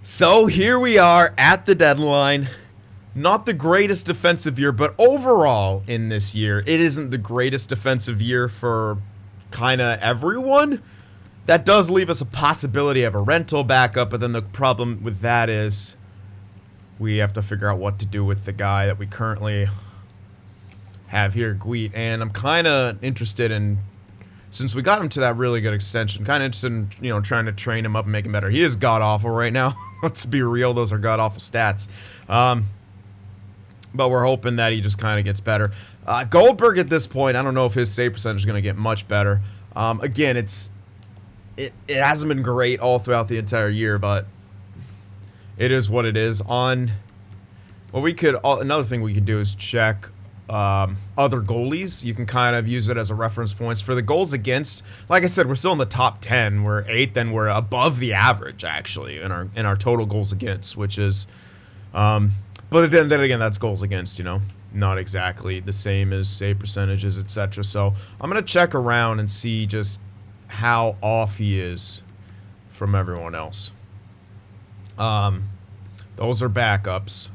So here we are at the deadline. Not the greatest defensive year, but overall in this year, it isn't the greatest defensive year for kind of everyone. That does leave us a possibility of a rental backup, but then the problem with that is we have to figure out what to do with the guy that we currently have here, Gweet. And I'm kind of interested in, since we got him to that really good extension, kind of interested in, trying to train him up and make him better. He is god-awful right now. Let's be real, those are god-awful stats. But we're hoping that he just kind of gets better. Goldberg at this point, I don't know if his save percentage is going to get much better. Again, it hasn't been great all throughout the entire year, but it is what it is. Another thing we could do is check other goalies. You can kind of use it as a reference points for the goals against. Like I said, we're still in the top 10. We're 8th, and we're above the average actually in our total goals against, which is but then again, that's goals against, not exactly the same as save percentages, etc. So I'm gonna check around and see just how off he is from everyone else. Those are backups.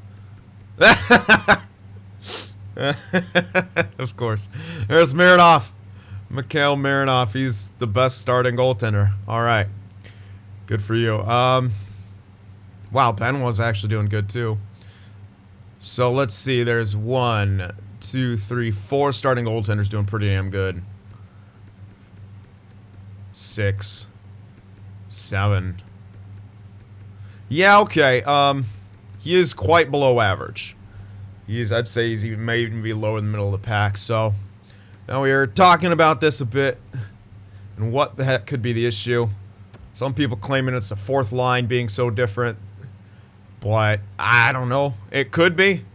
Of course. There's Marinoff. Mikhail Marinoff. He's the best starting goaltender. All right. Good for you. Wow, Ben was actually doing good too. So let's see. There's 1, 2, 3, 4 starting goaltenders doing pretty damn good. 6, 7. Yeah, okay. He is quite below average. I'd say he may even be lower in the middle of the pack. So now we are talking about this a bit and what the heck could be the issue. Some people claiming it's the fourth line being so different, but I don't know. It could be.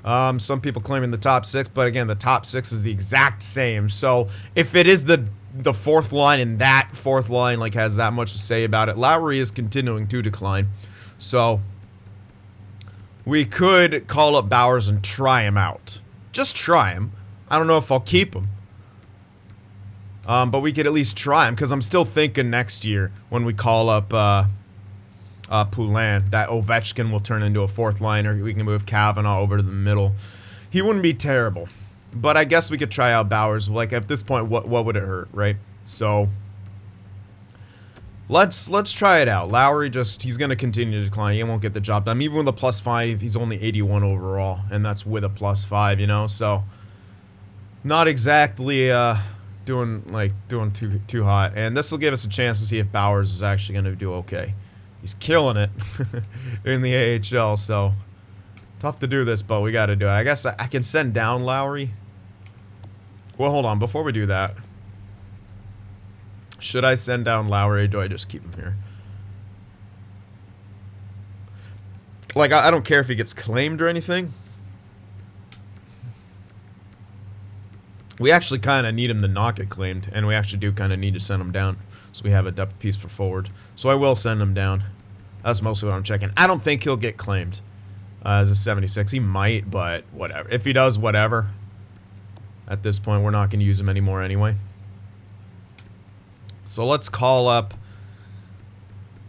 Some people claiming the top 6, but again, the top 6 is the exact same. So if it is the fourth line and that fourth line has that much to say about it, Lowry is continuing to decline. So we could call up Bowers and try him out. Just try him. I don't know if I'll keep him. But we could at least try him, because I'm still thinking next year when we call up Poulin that Ovechkin will turn into a fourth liner. We can move Kavanaugh over to the middle. He wouldn't be terrible. But I guess we could try out Bowers. At this point, what would it hurt, right? So let's try it out. Lowry he's going to continue to decline. He won't get the job done. Even with a +5, he's only 81 overall, and that's with a +5, So not exactly doing too hot. And this will give us a chance to see if Bowers is actually going to do okay. He's killing it in the AHL, so tough to do this, but we got to do it. I guess I can send down Lowry. Well, hold on. Before we do that, should I send down Lowry, or do I just keep him here? I don't care if he gets claimed or anything. We actually kind of need him to not get claimed, and we actually do kind of need to send him down, so we have a depth piece for forward. So I will send him down. That's mostly what I'm checking. I don't think he'll get claimed as a 76. He might, but whatever. If he does, whatever. At this point, we're not going to use him anymore anyway. So let's call up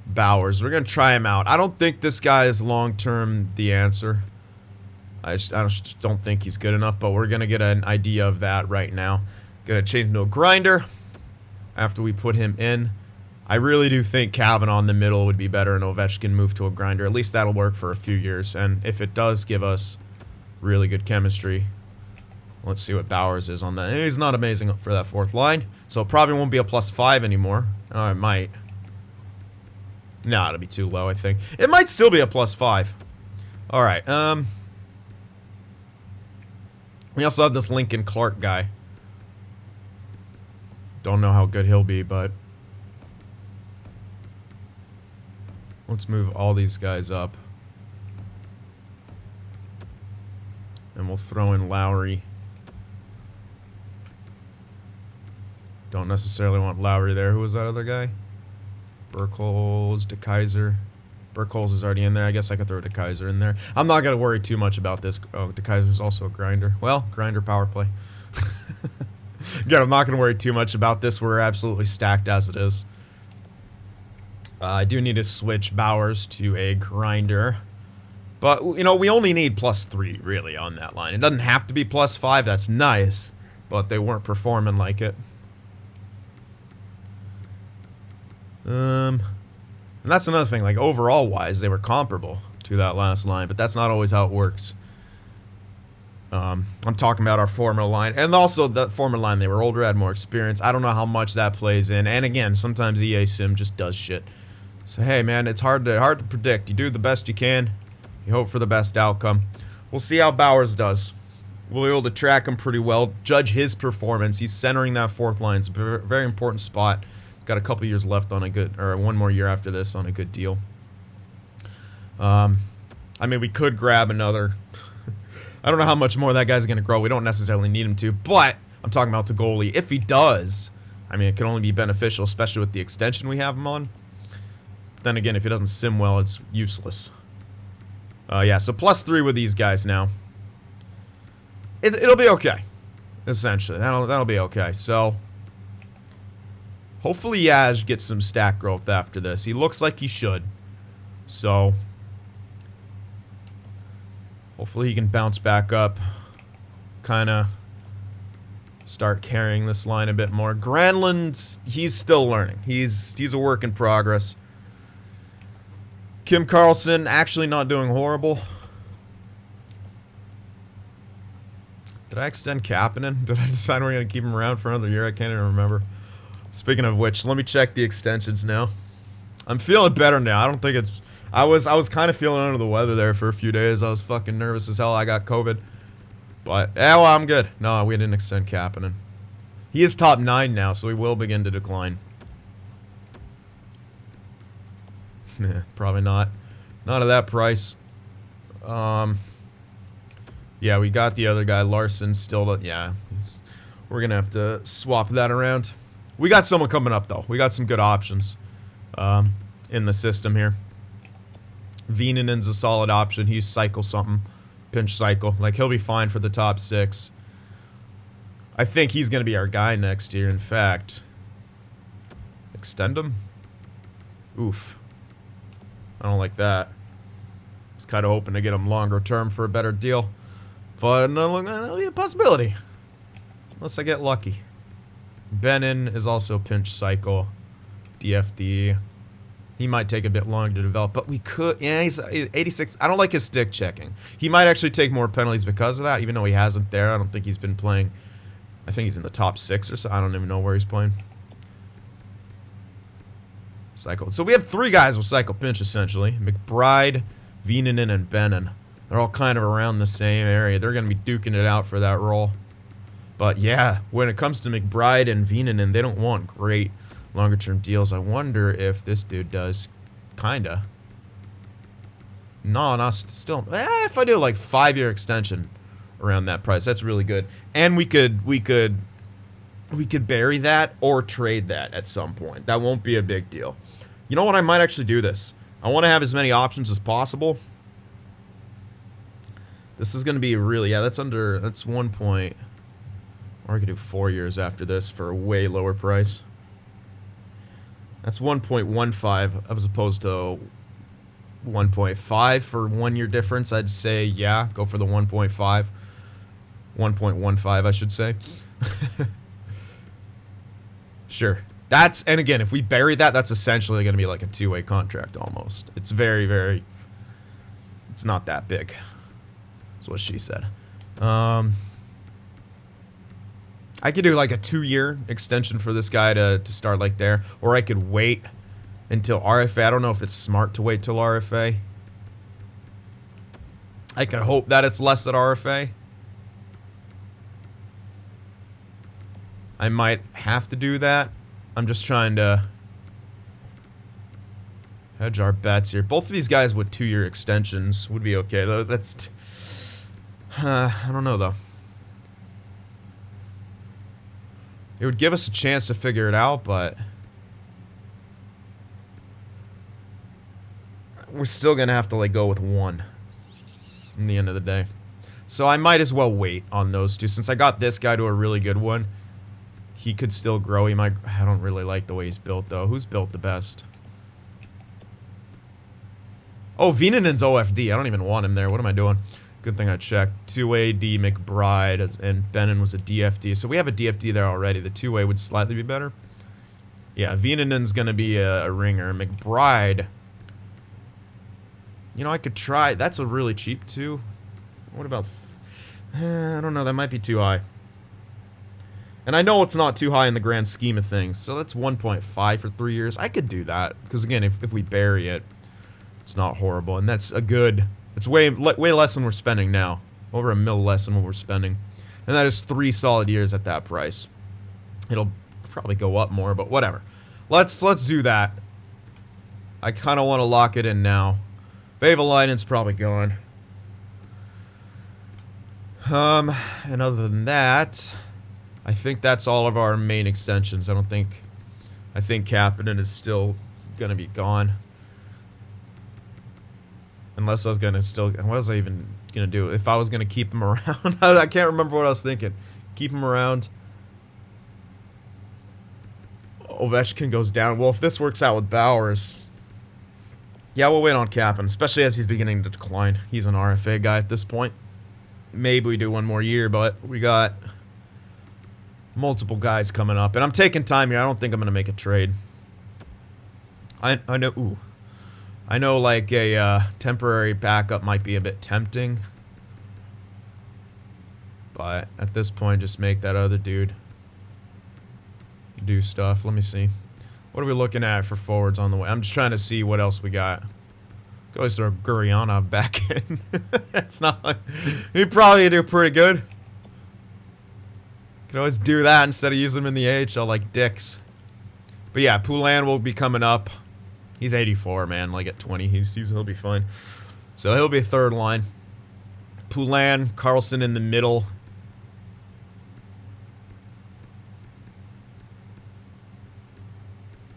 Bowers. We're going to try him out. I don't think this guy is long-term the answer. I just don't think he's good enough, but we're going to get an idea of that right now. Going to change into a grinder after we put him in. I really do think Kavanaugh in the middle would be better and Ovechkin move to a grinder. At least that'll work for a few years. And if it does give us really good chemistry, let's see what Bowers is on that. He's not amazing for that fourth line, so it probably won't be a +5 anymore. Oh, it might. No, it'll be too low, I think. It might still be a +5. All right. We also have this Lincoln Clark guy. Don't know how good he'll be, but let's move all these guys up. And we'll throw in Lowry. Don't necessarily want Lowry there. Who was that other guy? Burkholz, DeKaiser. Burkholz is already in there. I guess I could throw DeKaiser in there. I'm not going to worry too much about this. Oh, DeKaiser's also a grinder. Well, grinder power play. Again, I'm not going to worry too much about this. We're absolutely stacked as it is. I do need to switch Bowers to a grinder. But, you know, we only need +3, really, on that line. It doesn't have to be +5. That's nice. But they weren't performing like it. And that's another thing. Like, overall-wise, they were comparable to that last line. But that's not always how it works. I'm talking about our former line. And also, that former line, they were older, had more experience. I don't know how much that plays in. And, again, sometimes EA Sim just does shit. So, hey, man, it's hard to predict. You do the best you can. You hope for the best outcome. We'll see how Bowers does. We'll be able to track him pretty well, judge his performance. He's centering that fourth line. It's a very important spot. Got a couple years left on a good, or one more year after this on a good deal. I mean, we could grab another. I don't know how much more that guy's going to grow. We don't necessarily need him to, but I'm talking about the goalie. If he does, I mean, it can only be beneficial, especially with the extension we have him on. Then again, if he doesn't sim well, it's useless. Yeah, so +3 with these guys now. It'll be okay, essentially. That'll be okay. So, hopefully Yaj gets some stat growth after this. He looks like he should. So, hopefully he can bounce back up. Kind of start carrying this line a bit more. Granlund's, he's still learning. He's a work in progress. Kim Karlsson, actually not doing horrible. Did I extend Kapanen? Did I decide we're going to keep him around for another year? I can't even remember. Speaking of which, let me check the extensions now. I'm feeling better now. I don't think it's... I was kind of feeling under the weather there for a few days. I was fucking nervous as hell. I got COVID. But, yeah, well, I'm good. No, we didn't extend Kapanen. He is top 9 now, so he will begin to decline. Probably not. Not at that price. Yeah, we got the other guy, Larson, still. Yeah, we're gonna have to swap that around. We got someone coming up though. We got some good options in the system here. Vieninen's a solid option. He's cycle something, pinch cycle. Like he'll be fine for the top 6. I think he's gonna be our guy next year. In fact, extend him. Oof. I don't like that. I was kind of hoping to get him longer term for a better deal. But that'll be a possibility. Unless I get lucky. Benin is also pinch cycle. DFD. He might take a bit longer to develop. But we could... Yeah, he's 86. I don't like his stick checking. He might actually take more penalties because of that. Even though he hasn't there. I don't think he's been playing... I think he's in the top 6 or so. I don't even know where he's playing. Cycle. So we have 3 guys with cycle pinch, essentially. McBride, Vieninen, and Benin. They're all kind of around the same area. They're going to be duking it out for that role. But yeah, when it comes to McBride and Vieninen, they don't want great longer-term deals. I wonder if this dude does. Kinda. No, not still. If I do like 5-year extension around that price, that's really good. And we could bury that or trade that at some point. That won't be a big deal. You know what? I might actually do this. I want to have as many options as possible. This is going to be really... Yeah, that's 1 point... Or I could do 4 years after this for a way lower price. That's 1.15 as opposed to 1.5 for 1 year difference. I'd say, yeah, go for the 1.5. 1.15, I should say. Sure. That's, and again, if we bury that, that's essentially going to be like a 2-way contract almost. It's very, very, it's not that big. That's what she said. I could do like a 2-year extension for this guy to start like there. Or I could wait until RFA. I don't know if it's smart to wait till RFA. I could hope that it's less at RFA. I might have to do that. I'm just trying to hedge our bets here. Both of these guys with 2-year extensions would be okay. Though that's... I don't know, though. It would give us a chance to figure it out, but... we're still going to have to, like, go with 1 in the end of the day. So I might as well wait on those 2. Since I got this guy to a really good one, he could still grow. He might... I don't really like the way he's built, though. Who's built the best? Oh, Vieninen's OFD. I don't even want him there. What am I doing? Good thing I checked. 2-way D McBride and Bennon was a DFD. So we have a DFD there already. The 2-way would slightly be better. Yeah, Vieninen's going to be a ringer. McBride. You know, I could try. That's a really cheap 2. What about... I don't know. That might be too high. And I know it's not too high in the grand scheme of things. So that's 1.5 for 3 years. I could do that. Because, again, if we bury it, it's not horrible. And that's a good... It's way less than we're spending now. Over $1 mil less than what we're spending. And that is 3 solid years at that price. It'll probably go up more, but whatever. Let's do that. I kind of want to lock it in now. Vavalainen's probably gone. And other than that, I think that's all of our main extensions. I think Kapanen is still gonna be gone. Unless I was gonna what was I even gonna do? If I was gonna keep him around, I can't remember what I was thinking. Keep him around. Ovechkin goes down. Well, if this works out with Bowers, yeah, we'll wait on Kapanen, especially as he's beginning to decline. He's an RFA guy at this point. Maybe we do one more year, but we got multiple guys coming up, and I'm taking time here. I don't think I'm gonna make a trade. I know. Ooh. I know, like, a temporary backup might be a bit tempting. But at this point, just make that other dude do stuff. Let me see. What are we looking at for forwards on the way? I'm just trying to see what else we got. Could always throw Gurianov back in. It's not like... He'd probably do pretty good. Could always do that instead of using him in the AHL like dicks. But yeah, Poulin will be coming up. He's 84, man. Like at 20, he'll be fine. So he'll be third line. Poulin, Carlson in the middle.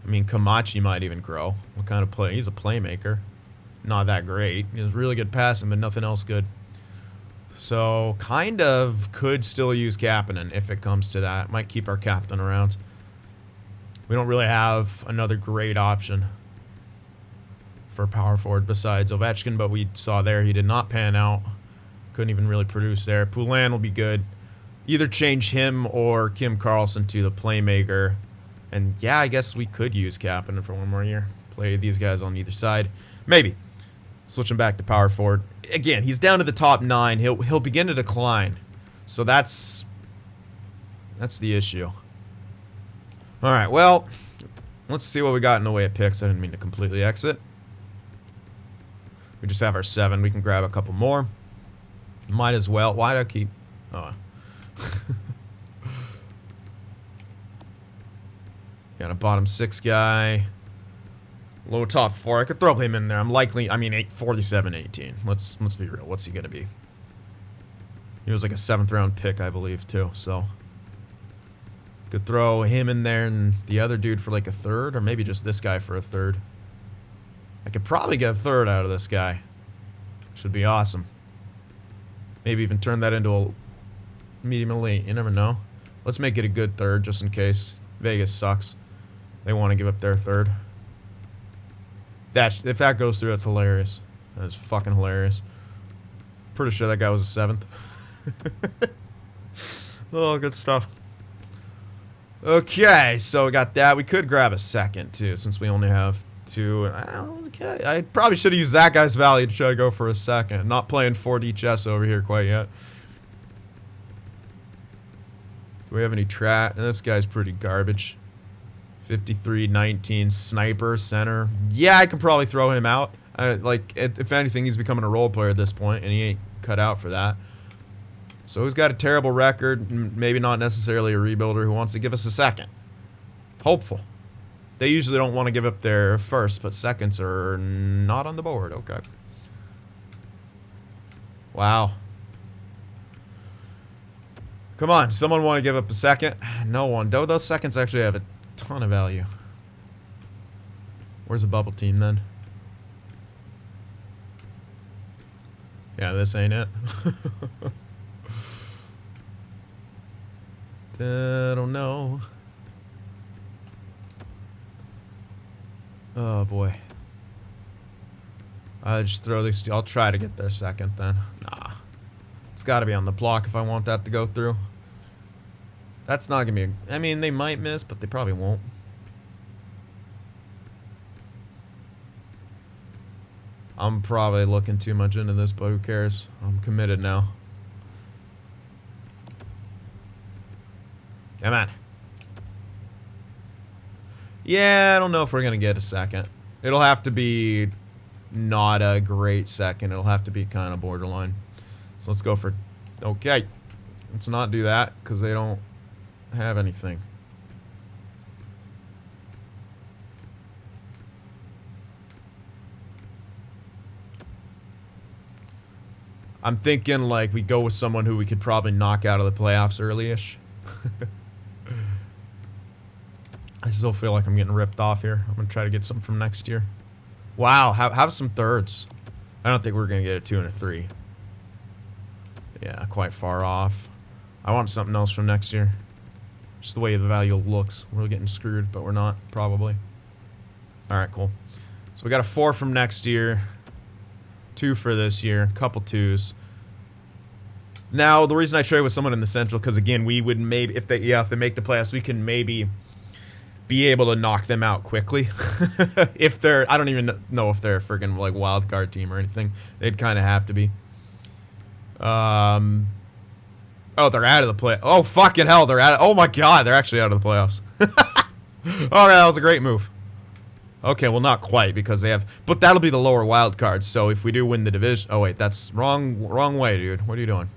I mean, Camachi might even grow. What kind of play? He's a playmaker. Not that great. He has really good passing, but nothing else good. So, kind of could still use Kapanen if it comes to that. Might keep our captain around. We don't really have another great option for power forward besides Ovechkin, but we saw there he did not pan out. Couldn't even really produce there. Poulin will be good. Either change him or Kim Karlsson to the playmaker. And yeah, I guess we could use Kapanen for one more year. Play these guys on either side. Maybe. Switch him back to power forward. Again, he's down to the top 9. He'll begin to decline. So that's the issue. All right, well, let's see what we got in the way of picks. I didn't mean to completely exit. We just have our 7. We can grab a couple more. Might as well. Why do I keep... Oh. Got a bottom 6 guy. Low top 4. I could throw him in there. I'm likely... I mean, 47-18. Let's be real. What's he going to be? He was like a 7th round pick, I believe, too. So... Could throw him in there and the other dude for like a 3rd. Or maybe just this guy for a 3rd. I could probably get a 3rd out of this guy. Should be awesome. Maybe even turn that into a medium elite. You never know. Let's make it a good 3rd just in case. Vegas sucks. They want to give up their 3rd. If that goes through, that's hilarious. That is fucking hilarious. Pretty sure that guy was a 7th. Oh, good stuff. Okay, so we got that. We could grab a 2nd, too, since we only have 2. Okay, I probably should have used that guy's value to try to go for a 2nd. Not playing 4D chess over here quite yet. Do we have any track? This guy's pretty garbage. 53-19 sniper center. Yeah, I could probably throw him out. If anything, he's becoming a role player at this point, and he ain't cut out for that. So he's got a terrible record. Maybe not necessarily a rebuilder who wants to give us a 2nd. Hopeful. They usually don't want to give up their 1st, but 2nds are not on the board. Okay. Wow. Come on, someone want to give up a 2nd? No one. Those 2nds actually have a ton of value. Where's the bubble team then? Yeah, this ain't it. I don't know. Oh boy. Just throw these two. I'll try to get there second then. Nah. It's got to be on the block if I want that to go through. That's not going to be I mean, they might miss, but they probably won't. I'm probably looking too much into this, but who cares? I'm committed now. Come on. Yeah, I don't know if we're going to get a second. It'll have to be not a great second. It'll have to be kind of borderline. So let's go for... Okay. Let's not do that because they don't have anything. I'm thinking like we go with someone who we could probably knock out of the playoffs early-ish. I still feel like I'm getting ripped off here. I'm going to try to get something from next year. Wow, have some thirds. I don't think we're going to get a 2 and a 3. Yeah, quite far off. I want something else from next year. Just the way the value looks. We're getting screwed, but we're not, probably. Alright, cool. So we got a 4 from next year. 2 for this year. A couple 2s. Now, the reason I trade with someone in the Central, because again, we would maybe, if they make the playoffs, we can maybe be able to knock them out quickly. If they're, I don't even know if they're a friggin' like wild card team or anything. They'd kind of have to be. Oh, they're out of the play. Oh, fucking hell, they're out. Oh my god, they're actually out of the playoffs. All right, that was a great move. Okay, well, not quite because they have, but that'll be the lower wild card. So if we do win the division, oh wait, that's wrong way, dude. What are you doing?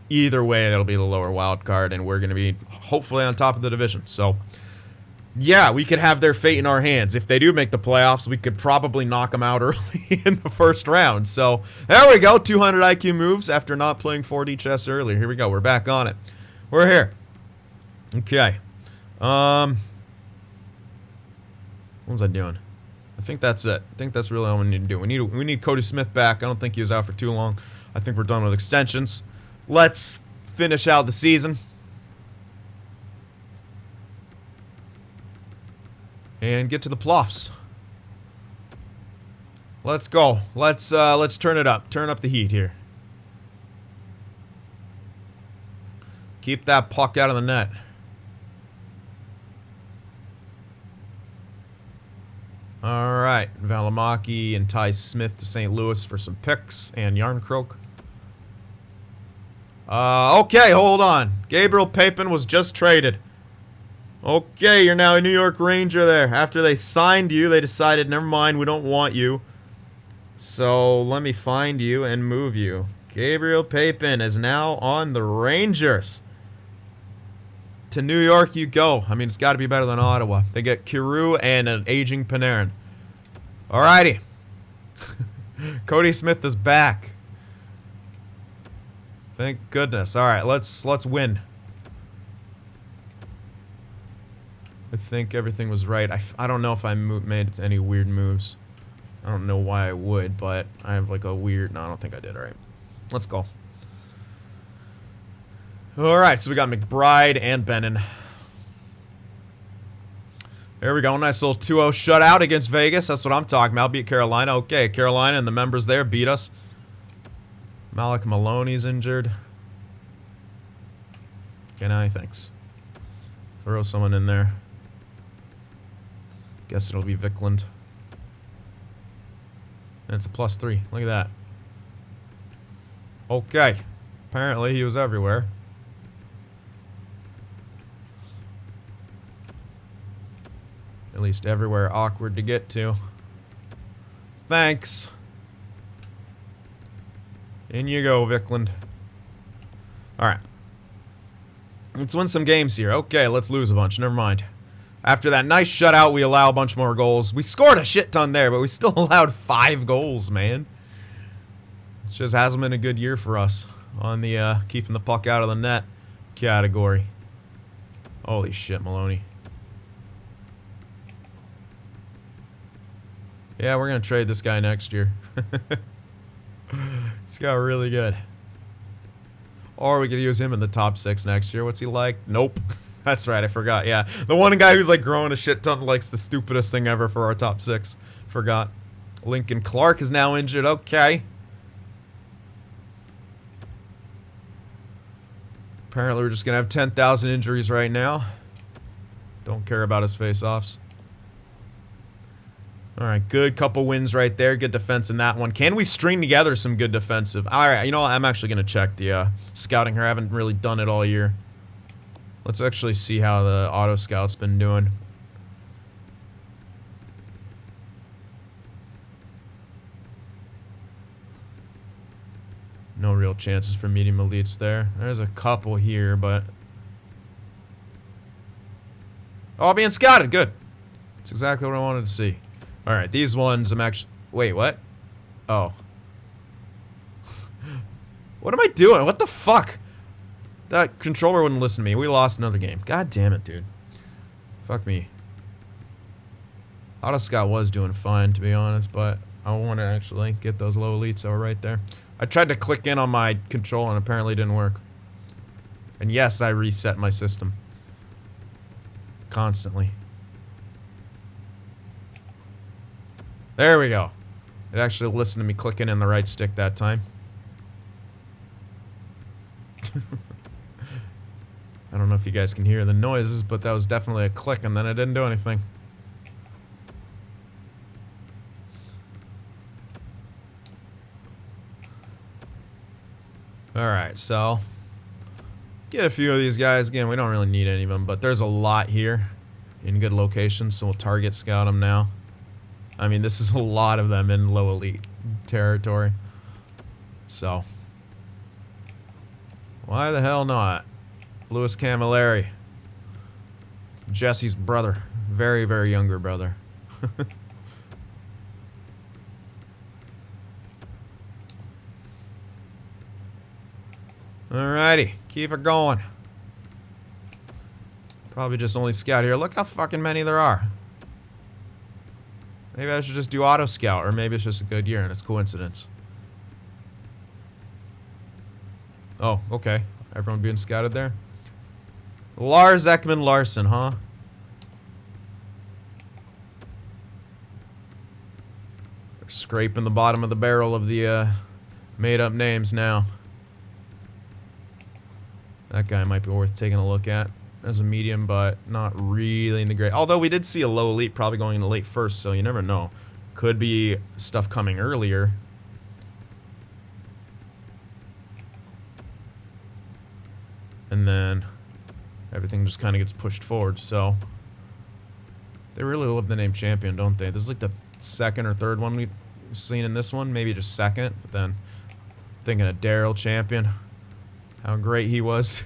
Either way, that'll be the lower wild card, and we're gonna be hopefully on top of the division. So, yeah, we could have their fate in our hands. If they do make the playoffs, we could probably knock them out early in the first round. So there we go, 200 IQ moves after not playing 4D chess earlier. Here we go. We're back on it. We're here. Okay. What was I doing? I think that's it. I think that's really all we need to do. We need Cody Smith back. I don't think he was out for too long. I think we're done with extensions. Let's finish out the season. And get to the playoffs. Let's go. Let's turn it up. Turn up the heat here. Keep that puck out of the net. All right, Valimaki and Ty Smith to St. Louis for some picks and Yarncroak. Okay, hold on. Gabriel Papin was just traded. Okay, you're now a New York Ranger there. After they signed you, they decided, never mind, we don't want you. So let me find you and move you. Gabriel Papin is now on the Rangers. To New York you go. I mean, it's got to be better than Ottawa. They get Kiru and an aging Panarin. Alrighty. Cody Smith is back. Thank goodness. Alright, let's win. I think everything was right. I don't know if I made any weird moves. I don't know why I would, but I have like a weird... No, I don't think I did. Alright. Let's go. Alright, so we got McBride and Bennon. There we go. Nice little 2-0 shutout against Vegas. That's what I'm talking about. Beat Carolina. Okay, Carolina and the members there beat us. Malik Maloney's injured. Okay, now thanks. Throw someone in there. Guess it'll be Vikland. And it's a +3. Look at that. Okay. Apparently he was everywhere. At least everywhere awkward to get to. Thanks. In you go, Vikland. Alright. Let's win some games here. Okay, let's lose a bunch. Never mind. After that nice shutout, we allow a bunch more goals. We scored a shit ton there, but we still allowed 5 goals, man. It just hasn't been a good year for us on the keeping the puck out of the net category. Holy shit, Maloney. Yeah, we're going to trade this guy next year. He's got really good. Or we could use him in the top 6 next year. What's he like? Nope. That's right, I forgot. Yeah, the one guy who's like growing a shit ton likes the stupidest thing ever for our top 6. Forgot. Lincoln Clark is now injured. Okay. Apparently we're just going to have 10,000 injuries right now. Don't care about his face-offs. Alright, good couple wins right there. Good defense in that one. Can we string together some good defensive? Alright, you know what? I'm actually going to check the scouting here. I haven't really done it all year. Let's actually see how the auto scout's been doing. No real chances for medium elites there. There's a couple here, but... Oh, being scouted. Good. That's exactly what I wanted to see. Alright, these ones I'm actually... Wait, what? Oh. What am I doing? What the fuck? That controller wouldn't listen to me. We lost another game. God damn it, dude. Fuck me. Auto Scout was doing fine, to be honest, but I want to actually get those low elites that were right there. I tried to click in on my control and apparently it didn't work. And yes, I reset my system. Constantly. There we go. It actually listened to me clicking in the right stick that time. I don't know if you guys can hear the noises, but that was definitely a click and then it didn't do anything. Alright, so get a few of these guys. Again, we don't really need any of them, but there's a lot here in good locations, so we'll target scout them now. I mean, this is a lot of them in low elite territory. So, why the hell not? Louis Camilleri. Jesse's brother. Very, very younger brother. Alrighty, keep it going. Probably just only scout here. Look how fucking many there are. Maybe I should just do auto scout, or maybe it's just a good year and it's coincidence. Oh, okay. Everyone being scouted there. Lars Ekman Larson, huh? They're scraping the bottom of the barrel of the made-up names now. That guy might be worth taking a look at as a medium, but not really in the great. Although we did see a low elite probably going into late first, so you never know. Could be stuff coming earlier. And then everything just kind of gets pushed forward, so they really love the name champion, don't they? This is like the second or third one we've seen in this one, maybe just second, but then thinking of Daryl champion. How great he was.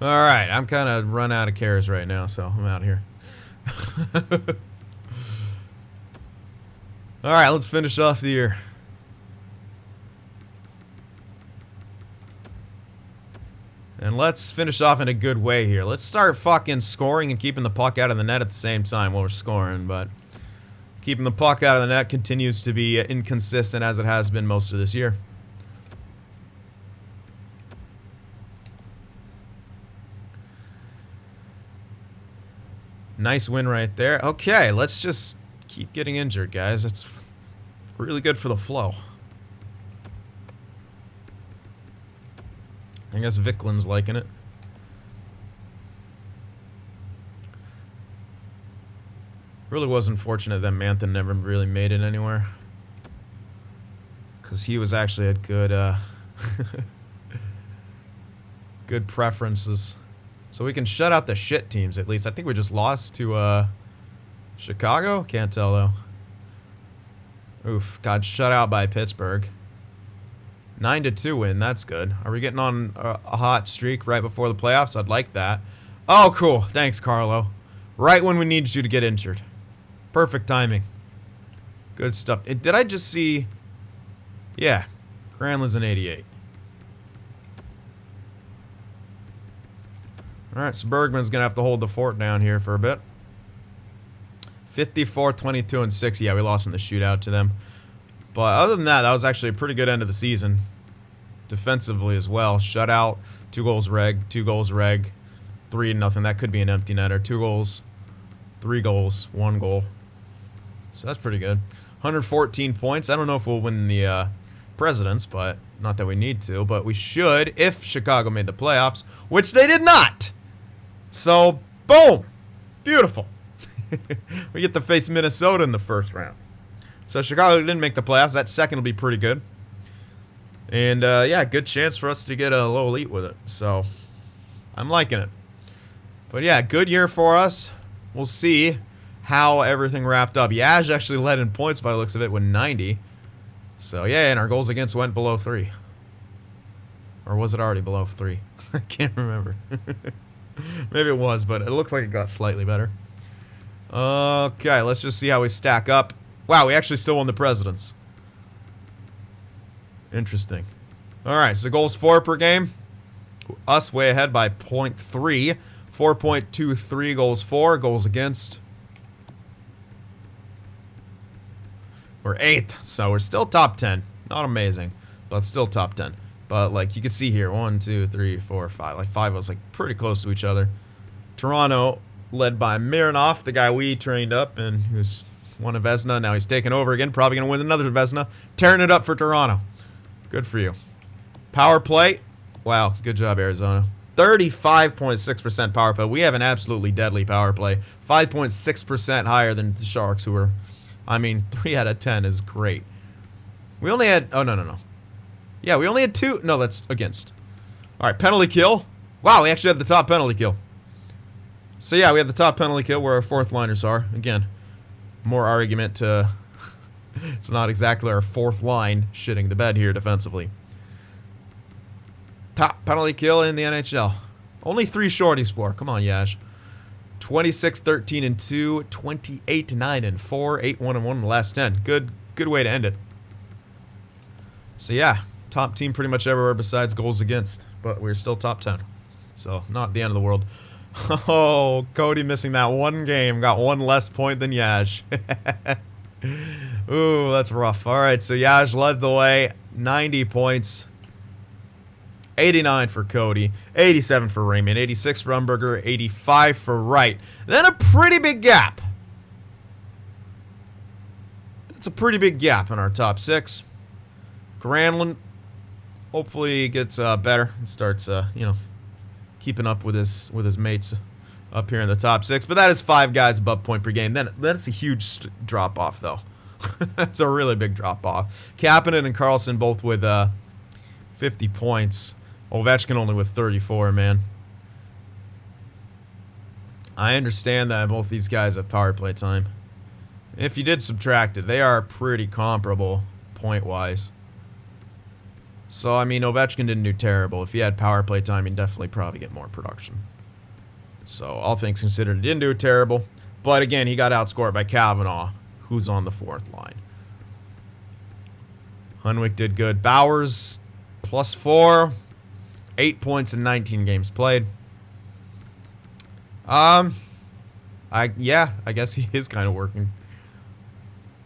Alright, I'm kind of run out of cares right now, so I'm out here. Alright, let's finish off the year. And let's finish off in a good way here. Let's start fucking scoring and keeping the puck out of the net at the same time while we're scoring, but keeping the puck out of the net continues to be inconsistent as it has been most of this year. Nice win right there. Okay, let's just keep getting injured, guys. It's really good for the flow. I guess Viklin's liking it. Really was unfortunate that Manthan never really made it anywhere. Because he was actually had good, good preferences. So we can shut out the shit teams at least. I think we just lost to, Chicago? Can't tell though. Oof, got shut out by Pittsburgh. 9-2 win, that's good. Are we getting on a hot streak right before the playoffs? I'd like that. Oh, cool. Thanks, Carlo. Right when we needed you to get injured. Perfect timing. Good stuff. Did I just see... Yeah. Granlund's an 88. Alright, so Bergman's going to have to hold the fort down here for a bit. 54, 22, and 6. Yeah, we lost in the shootout to them. But other than that, that was actually a pretty good end of the season. Defensively as well. Shutout, 2 goals reg, 2 goals reg. 3-0. That could be an empty netter. 2 goals, 3 goals, 1 goal. So that's pretty good. 114 points. I don't know if we'll win the Presidents, but not that we need to. But we should if Chicago made the playoffs, which they did not. So, boom. Beautiful. We get to face Minnesota in the first round. So Chicago didn't make the playoffs. That second will be pretty good. And, yeah, good chance for us to get a low elite with it. So, I'm liking it. But, yeah, good year for us. We'll see how everything wrapped up. Yaj actually led in points by the looks of it with 90. So, yeah, and our goals against went below 3. Or was it already below 3? I can't remember. Maybe it was, but it looks like it got slightly better. Okay, let's just see how we stack up. Wow, we actually still won the Presidents. Interesting. Alright, so goals for per game. Us way ahead by 0.3. 4.23 goals for. Goals against. We're 8th, so we're still top 10. Not amazing, but still top 10. But, like, you can see here, 1, 2, 3, 4, 5. Like, 5 of us, like, pretty close to each other. Toronto, led by Mironov, the guy we trained up, and who's won a Vezina. Now he's taking over again. Probably going to win another Vezina. Tearing it up for Toronto. Good for you. Power play. Wow, good job, Arizona. 35.6% power play. We have an absolutely deadly power play. 5.6% higher than the Sharks, who are, I mean, 3 out of 10 is great. We only had, oh, no. Yeah, we only had 2. No, that's against. All right, penalty kill. Wow, we actually had the top penalty kill. So, yeah, we have the top penalty kill where our 4th liners are. Again, more argument to it's not exactly our 4th line shitting the bed here defensively. Top penalty kill in the NHL. Only 3 shorties for. Come on, Yash. 26-13-2, 28-9-4, 8-1-1 in the last 10. Good way to end it. So yeah, top team pretty much everywhere besides goals against, but we're still top 10. So not the end of the world. Oh, Cody missing that 1 game. Got 1 less point than Yash. Ooh, that's rough. All right, so Yash led the way. 90 points. 89 for Cody. 87 for Raymond. 86 for Umberger. 85 for Wright. Then a pretty big gap. That's a pretty big gap in our top 6. Granlund hopefully gets better and starts, keeping up with his mates up here in the top 6. But that is 5 guys above point per game. Then that's a huge drop off, though. That's a really big drop off. Kapanen and Carlson both with 50 points. Ovechkin only with 34, man. I understand that both these guys have power play time. If you did subtract it, they are pretty comparable point-wise. So, I mean, Ovechkin didn't do terrible. If he had power play time, he'd definitely probably get more production. So, all things considered, he didn't do terrible. But, again, he got outscored by Kavanaugh, who's on the 4th line. Hunwick did good. Bowers, +4. 8 points in 19 games played. I guess he is kind of working.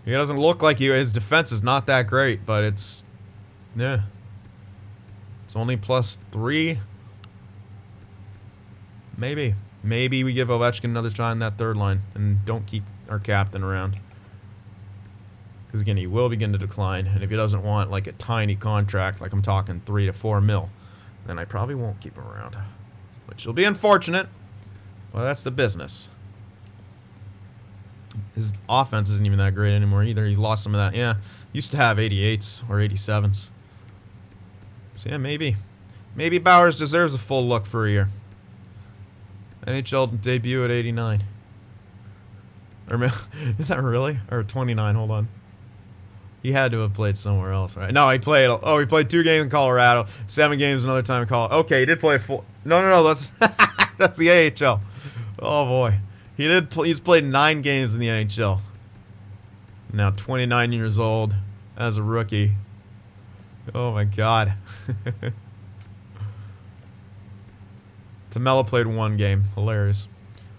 He doesn't look like his defense is not that great, but it's, yeah. It's only +3. Maybe we give Ovechkin another try on that 3rd line and don't keep our captain around. Because again, he will begin to decline, and if he doesn't want like a tiny contract, like I'm talking 3 to 4 mil, then I probably won't keep him around. Which will be unfortunate. Well, that's the business. His offense isn't even that great anymore either. He lost some of that. Yeah, used to have 88s or 87s. So yeah, maybe Bowers deserves a full look for a year. NHL debut at 89. Or is that really? Or 29? Hold on. He had to have played somewhere else, right? No, he played 2 games in Colorado, 7 games another time in Colorado. Okay, he did play 4. No, that's that's the AHL. Oh boy, he's played 9 games in the NHL. Now 29 years old as a rookie. Oh my God. Tamela played 1 game. Hilarious.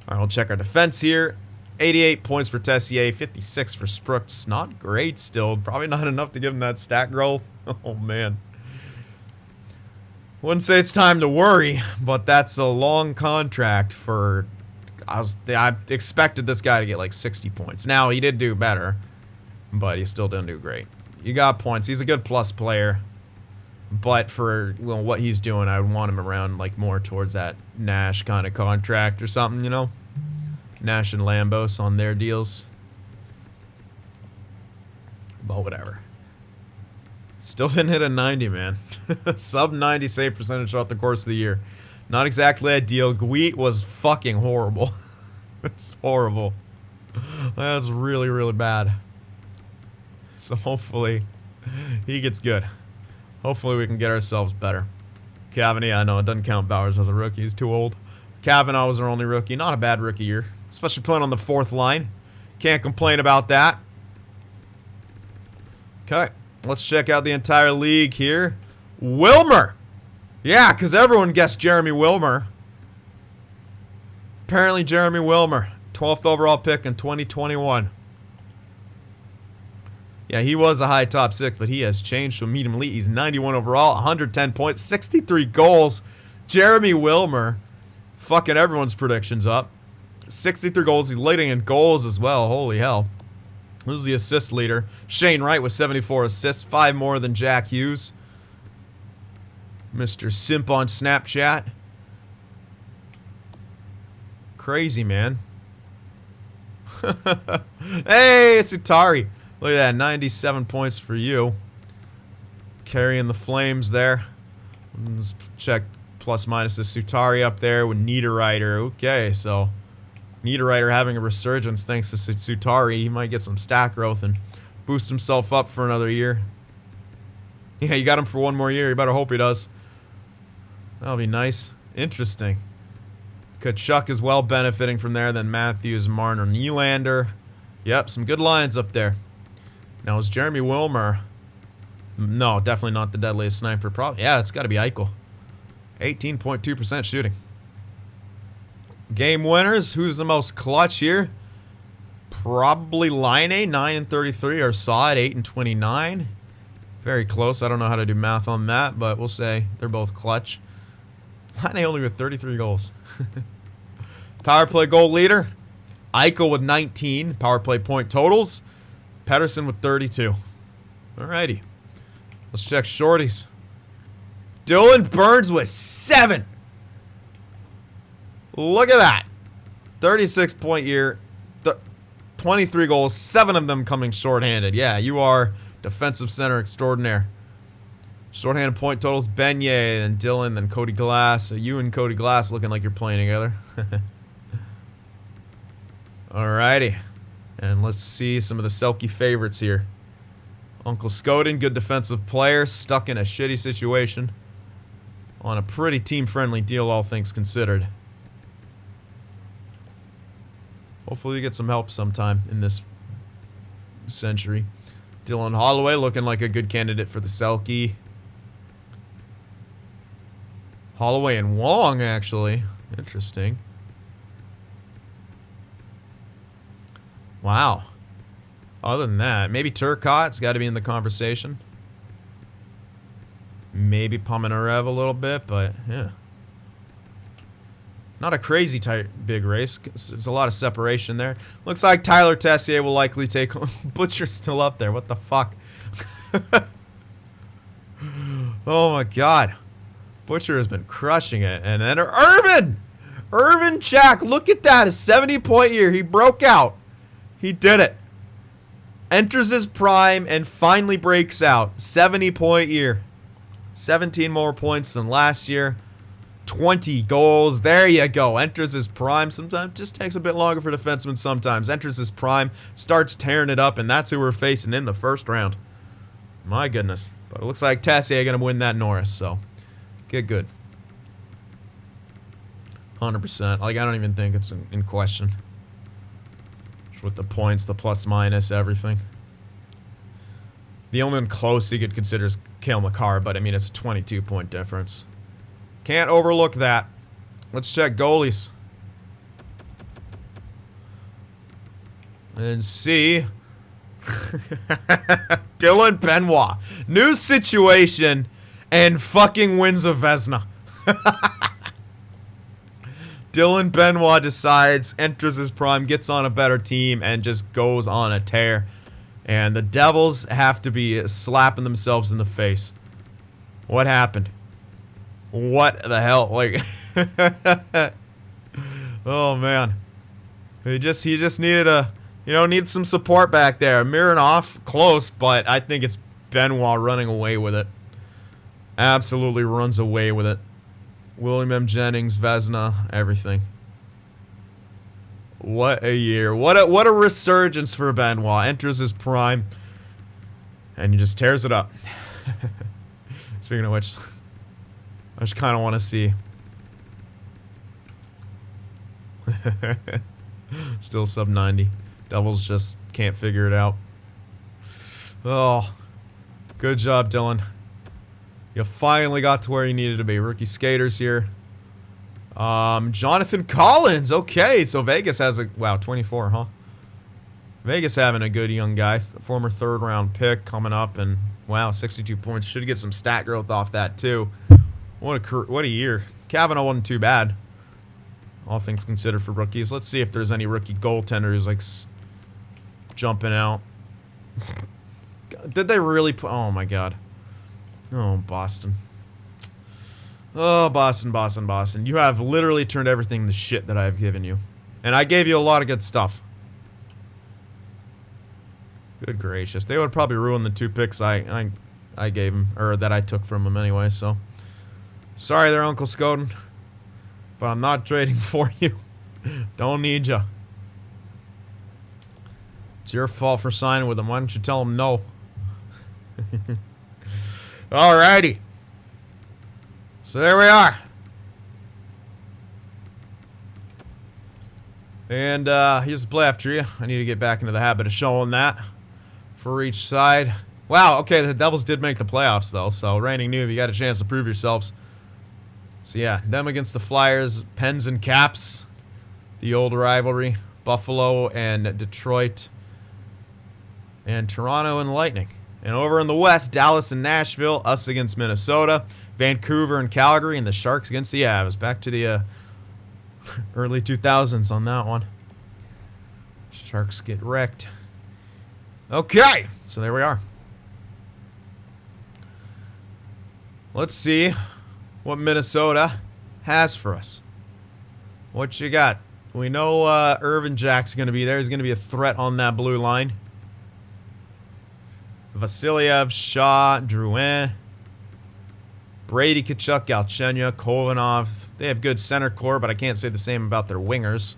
All right, we'll check our defense here. 88 points for Tessier, 56 for Sprooks. Not great still. Probably not enough to give him that stat growth. Oh, man. Wouldn't say it's time to worry, but that's a long contract for... I expected this guy to get like 60 points. Now, he did do better, but he still didn't do great. You got points. He's a good plus player, but for what he's doing, I would want him around like more towards that Nash kind of contract or something, you know? Nash and Lambos on their deals. But whatever. Still didn't hit a 90, man. Sub 90 save percentage throughout the course of the year. Not exactly ideal. Gweet was fucking horrible. It's horrible. That's really, really bad. So hopefully he gets good. Hopefully we can get ourselves better. Cavani, I know it doesn't count Bowers as a rookie. He's too old. Kavanaugh was our only rookie. Not a bad rookie year. Especially playing on the 4th line. Can't complain about that. Okay. Let's check out the entire league here. Wilmer! Yeah, because everyone guessed Jeremy Wilmer. Apparently Jeremy Wilmer. 12th overall pick in 2021. Yeah, he was a high top 6, but he has changed to a medium elite. He's 91 overall, 110 points, 63 goals. Jeremy Wilmer fucking everyone's predictions up. 63 goals. He's leading in goals as well. Holy hell. Who's the assist leader? Shane Wright with 74 assists, 5 more than Jack Hughes. Mr. Simp on Snapchat. Crazy, man. Hey, Sutari. Look at that, 97 points for you. Carrying the Flames there. Let's check plus minus the Sutari up there with Niederreiter. Okay, so Niederreiter having a resurgence thanks to Sutari. He might get some stat growth and boost himself up for another year. Yeah, you got him for one more year. You better hope he does. That'll be nice. Interesting. Kachuk as well benefiting from there. Then Matthews, Marner, Nylander. Yep, some good lines up there. Now, is Jeremy Wilmer... No, definitely not the deadliest sniper. Probably. Yeah, it's got to be Eichel. 18.2% shooting. Game winners. Who's the most clutch here? Probably Line 9 and 33, or Saw at 8 and 29. Very close. I don't know how to do math on that, but we'll say they're both clutch. Line only with 33 goals. Power play goal leader. Eichel with 19 power play point totals. Pettersson with 32. Alrighty. Let's check shorties. Dylan Burns with 7. Look at that. 36-point year. 23 goals. 7 of them coming shorthanded. Yeah, you are defensive center extraordinaire. Shorthanded point totals. Beignet, then Dylan, then Cody Glass. So you and Cody Glass looking like you're playing together. Alrighty. And let's see some of the Selke favorites here. Uncle Scoden, good defensive player, stuck in a shitty situation. On a pretty team-friendly deal, all things considered. Hopefully you get some help sometime in this century. Dylan Holloway looking like a good candidate for the Selke. Holloway and Wong, actually. Interesting. Wow. Other than that, maybe Turcotte's got to be in the conversation. Maybe Pominarev a little bit, but yeah. Not a crazy tight big race. There's a lot of separation there. Looks like Tyler Tessier will likely take Butcher's still up there. What the fuck? Oh my god. Butcher has been crushing it. And then Irvin Jack, look at that. A 70-point year. He broke out. He did it. Enters his prime and finally breaks out. 70-point year. 17 more points than last year. 20 goals. There you go. Enters his prime. Sometimes just takes a bit longer for defensemen sometimes. Enters his prime. Starts tearing it up. And that's who we're facing in the first round. My goodness. But it looks like Tessier going to win that Norris. So, get good. 100%. Like, I don't even think it's in question. With the points, the plus minus, everything. The only one close you could consider is Cale Makar, but I mean, it's a 22-point difference. Can't overlook that. Let's check goalies. And see. Dylan Benoit. New situation. and fucking wins a Vezina. Dylan Benoit decides, enters his prime, gets on a better team, and just goes on a tear. And the Devils have to be slapping themselves in the face. What happened? What the hell? Like, oh man, he just needed needed some support back there. Mironov close, but I think it's Benoit running away with it. Absolutely runs away with it. William M. Jennings, Vezina, everything. What a year. What a resurgence for Benoit. Enters his prime. And he just tears it up. Speaking of which, I just kind of want to see. Still sub 90. Devils just can't figure it out. Oh, good job, Dylan. You finally got to where you needed to be. Rookie skaters here. Jonathan Collins. Okay, so Vegas has a... Wow, 24, huh? Vegas having a good young guy. Former third-round pick coming up. And, wow, 62 points. Should get some stat growth off that, too. What a year. Kavanaugh wasn't too bad. All things considered for rookies. Let's see if there's any rookie goaltender who's, like, jumping out. Did they really put... Oh, my God. Oh, Boston. Oh, Boston. You have literally turned everything to shit that I have given you. And I gave you a lot of good stuff. Good gracious. They would probably ruin the 2 picks I gave him, or that I took from him anyway, so. Sorry there, Uncle Scoden. But I'm not trading for you. Don't need ya. It's your fault for signing with him. Why don't you tell him no? Alrighty. So there we are. And here's the playoff tree. I need to get back into the habit of showing that for each side. Wow, okay, the Devils did make the playoffs, though. So, reigning newbie, you got a chance to prove yourselves. So, yeah, them against the Flyers, Pens and Caps, the old rivalry, Buffalo and Detroit, and Toronto and Lightning. And over in the West, Dallas and Nashville, us against Minnesota, Vancouver and Calgary, and the Sharks against the Avs. Back to the early 2000s on that one. Sharks get wrecked. Okay, so there we are. Let's see what Minnesota has for us. What you got? We know Irvin Jack's going to be there. He's going to be a threat on that blue line. Vasilyev, Shaw, Drouin, Brady, Kachuk, Galchenyuk, Kovanov. They have good center core, but I can't say the same about their wingers.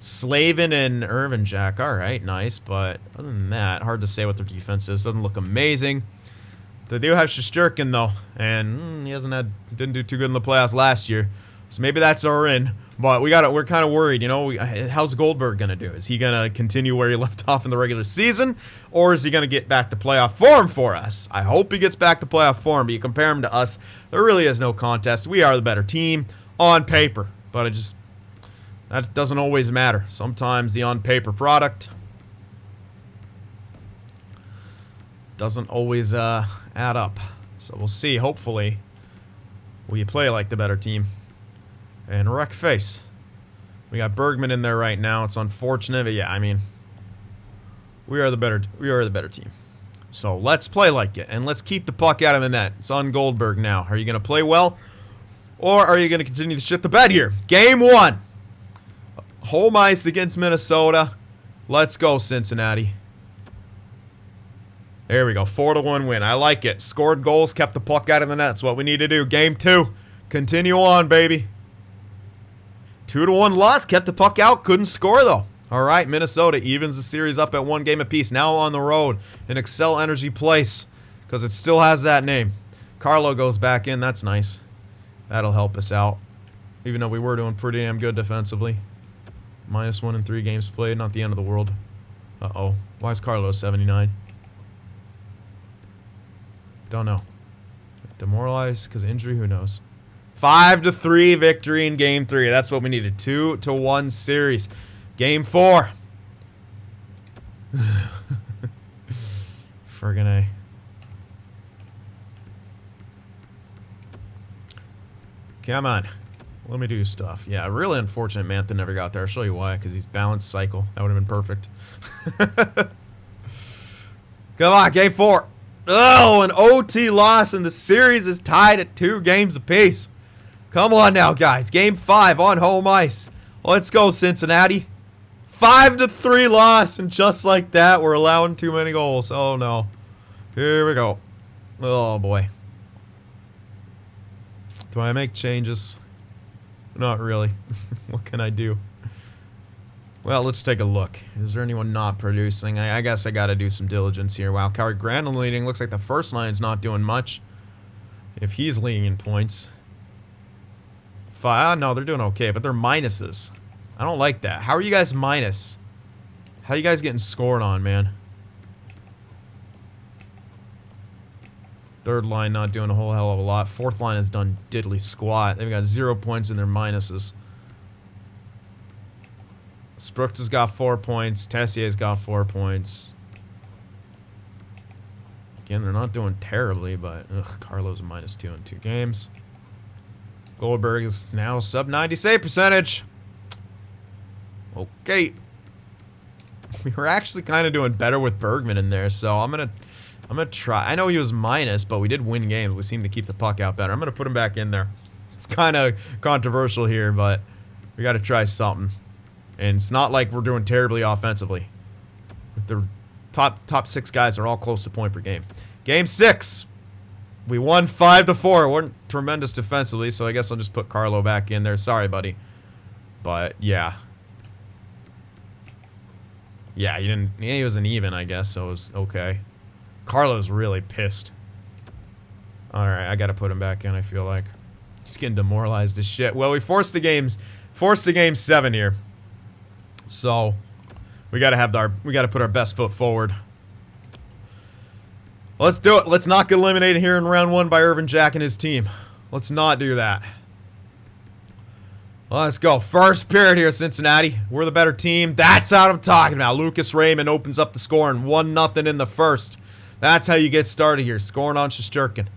Slavin and Irvin Jack. All right, nice. But other than that, hard to say what their defense is. Doesn't look amazing. They do have Shesterkin, though, and he didn't do too good in the playoffs last year. So maybe that's our in. But we're kind of worried, you know. How's Goldberg going to do? Is he going to continue where he left off in the regular season? Or is he going to get back to playoff form for us? I hope he gets back to playoff form, but you compare him to us, there really is no contest. We are the better team on paper. But that doesn't always matter. Sometimes the on-paper product doesn't always add up. So we'll see. Hopefully, we play like the better team. And wreck face. We got Bergman in there right now. It's unfortunate, but yeah, I mean, we are the better team. So let's play like it, and let's keep the puck out of the net. It's on Goldberg now. Are you going to play well, or are you going to continue to shit the bed here? Game 1. Home ice against Minnesota. Let's go, Cincinnati. There we go. 4-1 win. I like it. Scored goals, kept the puck out of the net. That's what we need to do. Game 2. Continue on, baby. 2-1 loss. Kept the puck out. Couldn't score, though. All right, Minnesota evens the series up at 1 game apiece. Now on the road in Xcel Energy Place because it still has that name. Carlo goes back in. That's nice. That'll help us out. Even though we were doing pretty damn good defensively. -1 in 3 games played. Not the end of the world. Uh-oh. Why is Carlo 79? Don't know. Demoralized because injury? Who knows? 5-3 victory in Game 3. That's what we needed. 2-1 series. Game 4. Friggin' A. Come on. Let me do stuff. Yeah, really unfortunate Mantha never got there. I'll show you why, because he's balanced cycle. That would have been perfect. Come on, game 4. Oh, an OT loss, and the series is tied at 2 games apiece. Come on now, guys. Game 5 on home ice. Let's go, Cincinnati. 5-3 loss, and just like that, we're allowing too many goals. Oh, no. Here we go. Oh, boy. Do I make changes? Not really. What can I do? Well, let's take a look. Is there anyone not producing? I guess I got to do some diligence here. Wow, Calgary Granlund leading. Looks like the first line's not doing much. If he's leading in points. No, they're doing okay, but they're minuses. I don't like that. How are you guys minus? How are you guys getting scored on, man? Third line not doing a whole hell of a lot. Fourth line has done diddly squat. They've got 0 points in their minuses. Sprooks has got 4 points. Tessier's got 4 points. Again, they're not doing terribly, but Carlo's a -2 in 2 games. Goldberg is now sub 90 save percentage. Okay. We were actually kind of doing better with Bergman in there, so I'm gonna try. I know he was minus, but we did win games. We seem to keep the puck out better. I'm gonna put him back in there. It's kind of controversial here, but we got to try something. And it's not like we're doing terribly offensively. The top 6 guys are all close to point per game. Game 6. We won 5-4. Weren't tremendous defensively, so I guess I'll just put Carlo back in there. Sorry, buddy. But yeah. Yeah, he wasn't even, I guess, so it was okay. Carlo's really pissed. Alright, I gotta put him back in, I feel like. He's getting demoralized as shit. Well, we forced the game 7 here. So we gotta put our best foot forward. Let's do it. Let's not get eliminated here in round 1 by Irvin Jack and his team. Let's not do that. Let's go. First period here, Cincinnati. We're the better team. That's what I'm talking about. Lucas Raymond opens up the score and 1-0 in the first. That's how you get started here. Scoring on Shesterkin.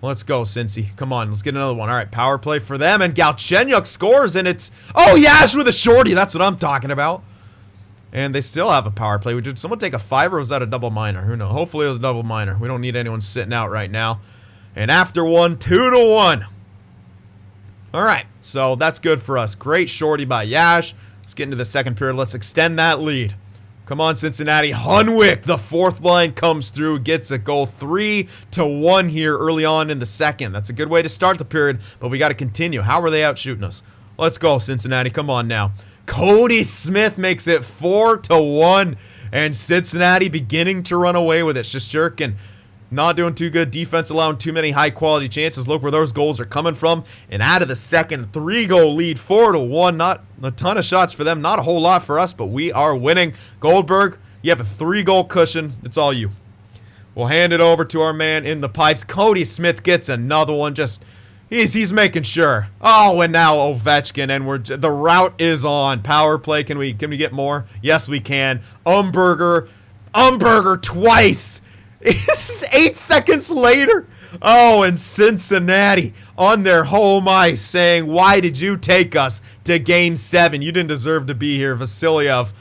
Let's go, Cincy. Come on, let's get another one. All right, power play for them, and Galchenyuk scores, and it's... Oh, Yash with a shorty. That's what I'm talking about. And they still have a power play. Did someone take a 5, or was that a double minor? Who knows? Hopefully it was a double minor. We don't need anyone sitting out right now. And after one, 2-1. All right, so that's good for us. Great shorty by Yash. Let's get into the second period. Let's extend that lead. Come on, Cincinnati. Hunwick, the 4th line, comes through, gets a goal. 3-1 here early on in the second. That's a good way to start the period, but we got to continue. How are they out shooting us? Let's go, Cincinnati. Come on now. Cody Smith makes it 4-1, and Cincinnati beginning to run away with it. Shesterkin not doing too good. Defense allowing too many high-quality chances. Look where those goals are coming from. And out of the second, 3-goal lead, 4-1. Not a ton of shots for them. Not a whole lot for us, but we are winning. Goldberg, you have a 3-goal cushion. It's all you. We'll hand it over to our man in the pipes. Cody Smith gets another one. Just he's making sure. Oh, and now Ovechkin, and the route is on. Power play. Can we get more? Yes, we can. Umberger twice. It's 8 seconds later. Oh, and Cincinnati on their home ice saying, why did you take us to game 7? You didn't deserve to be here. Vasilyev,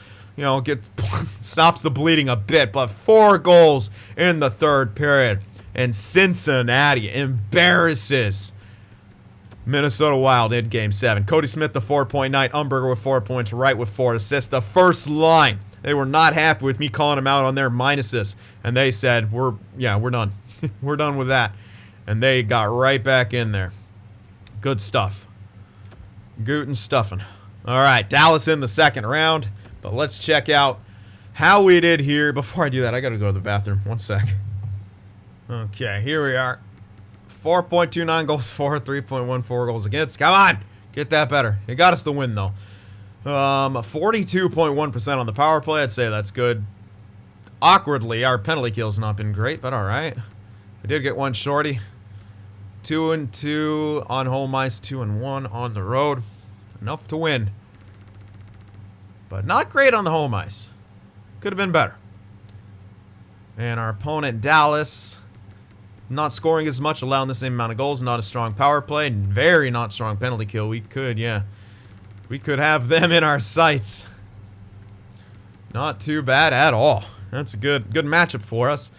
stops the bleeding a bit, but 4 goals in the third period. And Cincinnati embarrasses Minnesota Wild in game 7. Cody Smith, the 4-point night. Umberger with 4 points, Wright with 4 assists. The first line. They were not happy with me calling them out on their minuses. And they said, we're done. We're done with that. And they got right back in there. Good stuff. Guten stuffing. All right, Dallas in the second round. But let's check out how we did here. Before I do that, I got to go to the bathroom. 1 sec. Okay, here we are. 4.29 goals for, 3.14 goals against. Come on, get that better. It got us the win, though. 42.1% on the power play. I'd say that's good. Awkwardly, our penalty kill's not been great, but all right. We did get one shorty. 2-2 on home ice, 2-1 on the road. Enough to win. But not great on the home ice. Could have been better. And our opponent, Dallas, Not scoring as much, allowing the same amount of goals, not a strong power play, and very not strong penalty kill. We could, yeah. We could have them in our sights. Not too bad at all. That's a good matchup for us.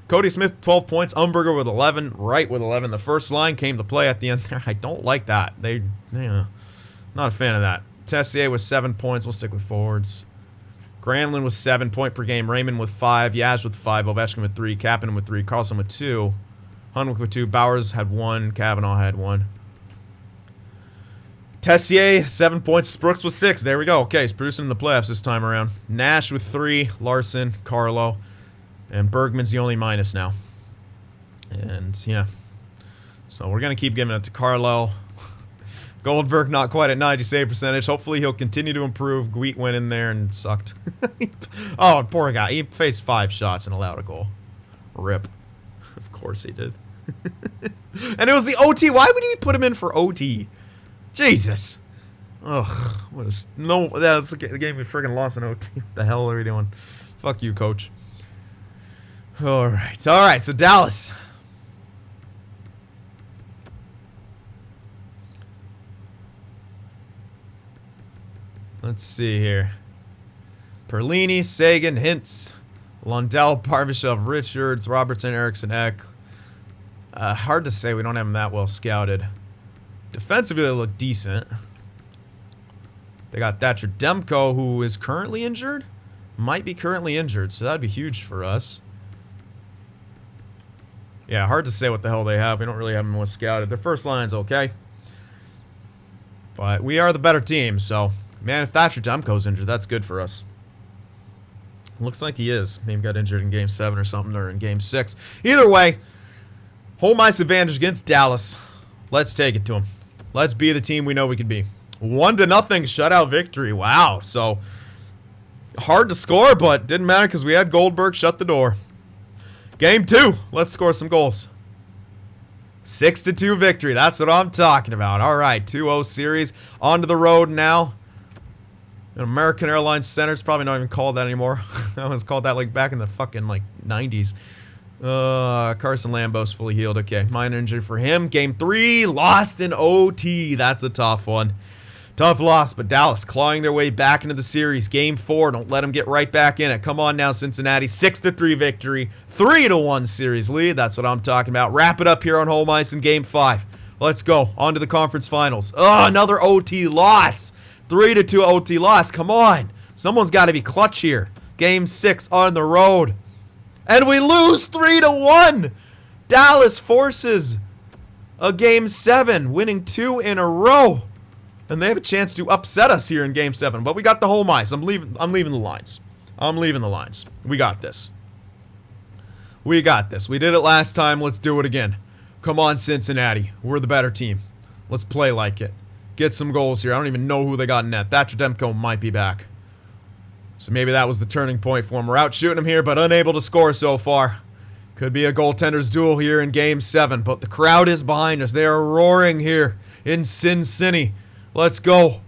Cody Smith, 12 points. Umberger with 11. Wright with 11. The first line came to play at the end there. I don't like that. Not a fan of that. Tessier with 7 points. We'll stick with forwards. Granlund with 7 point per game. Raymond with 5. Yaz with 5. Ovechkin with 3. Kapanen with 3. Carlson with 2. Hunwick with 2. Bowers had 1. Kavanaugh had 1. Tessier, 7 points. Brooks with 6. There we go. Okay, he's producing in the playoffs this time around. Nash with 3. Larson, Carlo. And Bergman's the only minus now. And, yeah. So we're going to keep giving it to Carlo. Goldberg not quite at 90 save percentage. Hopefully he'll continue to improve. Gweet went in there and sucked. Oh, poor guy. He faced 5 shots and allowed a goal. Rip. Of course he did. And it was the OT. Why would he put him in for OT? Jesus. Ugh. What is... No, that's the game we friggin' lost in OT. What the hell are we doing? Fuck you, coach. Alright. Alright, so Dallas. Let's see here. Perlini, Sagan, Hintz, Lundell, Barbashev, Richards, Robertson, Erickson, Eck. Hard to say. We don't have them that well scouted. Defensively, they look decent. They got Thatcher Demko, who is currently injured. Might be currently injured, so that'd be huge for us. Yeah, hard to say what the hell they have. We don't really have them well scouted. Their first line's okay. But we are the better team, so... Man, if Thatcher Demko's injured, that's good for us. Looks like he is. Maybe got injured in Game 7 or something, or in Game 6. Either way, home ice advantage against Dallas. Let's take it to him. Let's be the team we know we can be. 1-0 shutout victory. Wow. So, hard to score, but didn't matter because we had Goldberg shut the door. Game 2. Let's score some goals. 6-2 victory. That's what I'm talking about. All right, 2-0 series. On to the road now. An American Airlines Center. It's probably not even called that anymore. That was called that like back in the fucking like 90s. Carson Lambos fully healed. Okay, minor injury for him. Game 3, lost in OT. That's a tough one. Tough loss, but Dallas clawing their way back into the series. Game 4, don't let them get right back in it. Come on now, Cincinnati. 6-3 victory. 3-1 series lead. That's what I'm talking about. Wrap it up here on home ice in Game 5. Let's go. On to the conference finals. Oh, another OT loss. 3-2 OT loss. Come on. Someone's got to be clutch here. Game 6 on the road. And we lose 3-1. Dallas forces a Game 7, winning 2 in a row. And they have a chance to upset us here in Game 7. But we got the home ice. I'm leaving the lines. I'm leaving the lines. We got this. We got this. We did it last time. Let's do it again. Come on, Cincinnati. We're the better team. Let's play like it. Get some goals here. I don't even know who they got in net. Thatcher Demko might be back. So maybe that was the turning point for him. We're out shooting him here, but unable to score so far. Could be a goaltender's duel here in Game 7, but the crowd is behind us. They are roaring here in Sin City. Let's go.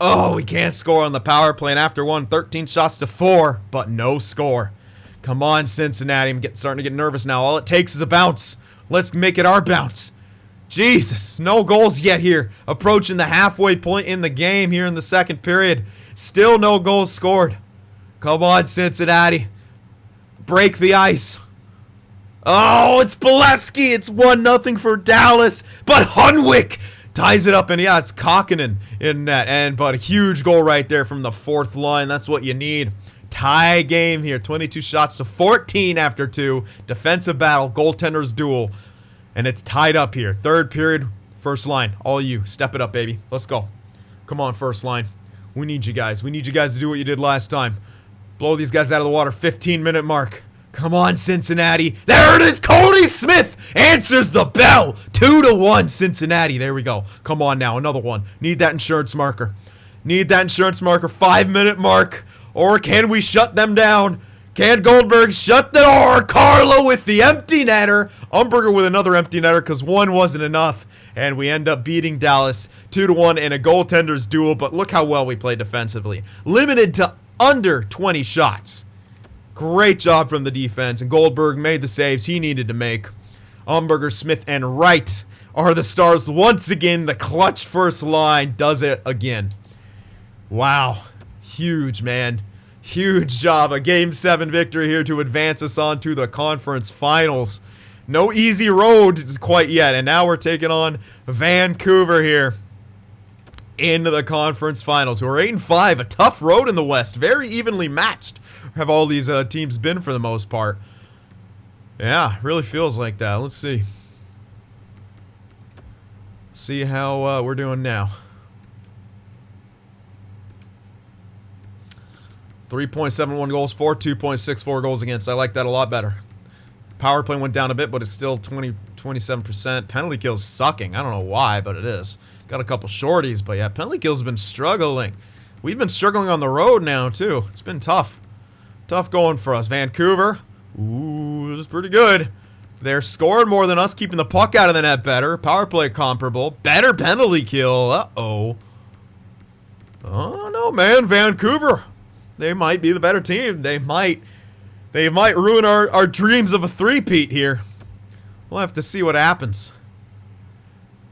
Oh, we can't score on the power play. And after 13 shots to 4, but no score. Come on, Cincinnati. I'm starting to get nervous now. All it takes is a bounce. Let's make it our bounce. Jesus, no goals yet here. Approaching the halfway point in the game here in the second period. Still no goals scored. Come on, Cincinnati. Break the ice. Oh, it's Bolesky. It's 1-0 for Dallas. But Hunwick ties it up, and yeah, it's Kokkonen in net. But a huge goal right there from the fourth line. That's what you need. Tie game here. 22 shots to 14 after 2. Defensive battle. Goaltender's duel. And it's tied up here. Third period, first line. All you. Step it up, baby. Let's go. Come on, first line. We need you guys. We need you guys to do what you did last time. Blow these guys out of the water. 15-minute mark. Come on, Cincinnati. There it is. Cody Smith answers the bell. 2-1 Cincinnati. There we go. Come on now. Another one. Need that insurance marker. Need that insurance marker. 5-minute mark. Or can we shut them down? Can Goldberg shut the door? Carlo with the empty netter. Umberger with another empty netter because one wasn't enough. And we end up beating Dallas 2-1 in a goaltender's duel. But look how well we played defensively. Limited to under 20 shots. Great job from the defense. And Goldberg made the saves he needed to make. Umberger, Smith, and Wright are the stars once again. The clutch first line does it again. Wow. Huge, man. Huge job. A Game 7 victory here to advance us on to the conference finals. No easy road quite yet. And now we're taking on Vancouver here into the conference finals. We're 8-5. A tough road in the West. Very evenly matched have all these teams been for the most part. Yeah, really feels like that. Let's see. See how we're doing now. 3.71 goals for, 2.64 goals against. I like that a lot better. Power play went down a bit, but it's still 27%. Penalty kills sucking. I don't know why, but it is. Got a couple shorties, but yeah, penalty kills have been struggling. We've been struggling on the road now, too. It's been tough. Tough going for us. Vancouver. Ooh, this is pretty good. They're scoring more than us, keeping the puck out of the net better. Power play comparable. Better penalty kill. Uh-oh. Oh, no, man. Vancouver. They might be the better team. They might ruin our dreams of a three-peat here. We'll have to see what happens.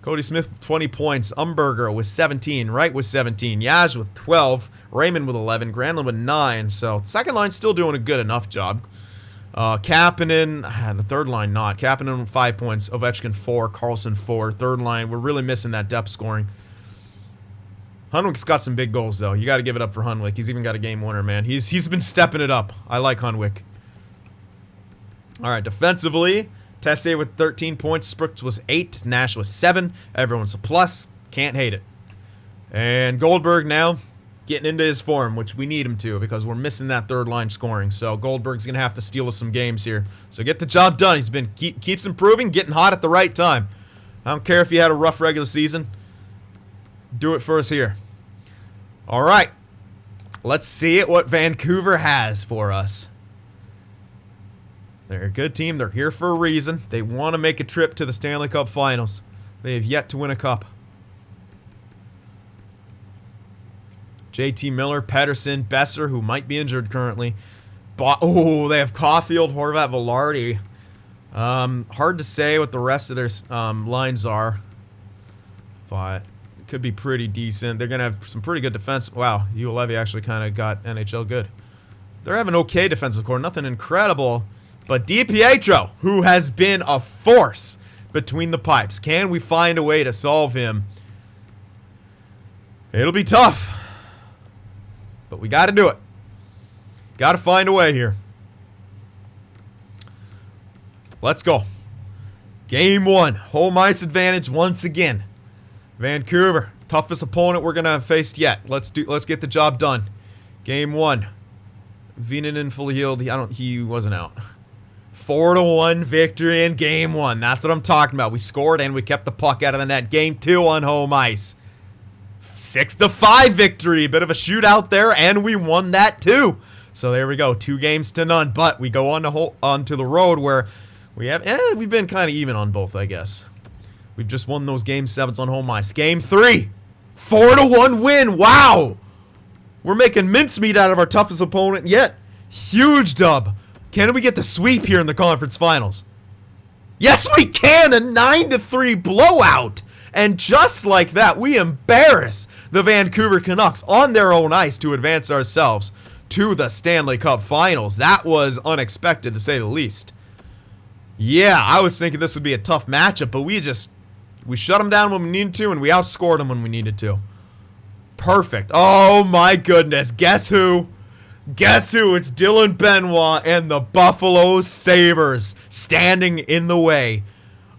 Cody Smith with 20 points. Umberger with 17. Wright with 17. Yaj with 12. Raymond with 11. Granlund with 9. So, second line still doing a good enough job. Kapanen, the third line not. Kapanen with 5 points. Ovechkin 4. Carlson 4. Third line, we're really missing that depth scoring. Hunwick's got some big goals, though. You got to give it up for Hunwick. He's even got a game winner, man. He's been stepping it up. I like Hunwick. All right, defensively, Tessier with 13 points. Sprooks was 8. Nash was 7. Everyone's a plus. Can't hate it. And Goldberg now getting into his form, which we need him to because we're missing that third line scoring. So Goldberg's going to have to steal us some games here. So get the job done. He's been keeps improving, getting hot at the right time. I don't care if you had a rough regular season. Do it for us here. All right. Let's see what Vancouver has for us. They're a good team. They're here for a reason. They want to make a trip to the Stanley Cup Finals. They have yet to win a cup. JT Miller, Pedersen, Besser, who might be injured currently. Oh, they have Caulfield, Horvat, Velarde. Hard to say what the rest of their lines are. But it could be pretty decent. They're going to have some pretty good defense. Wow, Ulevi actually kind of got NHL good. They're having okay defensive core. Nothing incredible. But DiPietro, who has been a force between the pipes. Can we find a way to solve him? It'll be tough. But we got to do it. Got to find a way here. Let's go. Game 1. Home ice advantage once again. Vancouver. Toughest opponent we're going to have faced yet. Let's get the job done. Game 1. Veenanen fully healed. He wasn't out. 4-1 victory in Game 1. That's what I'm talking about. We scored and we kept the puck out of the net. Game 2 on home ice. 6-5 victory. Bit of a shootout there, and we won that too. So there we go. 2-0. But we go on to the road where we've been kind of even on both, I guess. We've just won those Game 7s on home ice. Game 3. 4-1 win. Wow. We're making mincemeat out of our toughest opponent yet. Huge dub. Can we get the sweep here in the conference finals? Yes, we can. A 9-3 blowout. And just like that, we embarrass the Vancouver Canucks on their own ice to advance ourselves to the Stanley Cup Finals. That was unexpected, to say the least. Yeah, I was thinking this would be a tough matchup, but we shut them down when we needed to, and we outscored them when we needed to. Perfect. Oh, my goodness. Guess who? Guess who? It's Dylan Benoit and the Buffalo Sabres standing in the way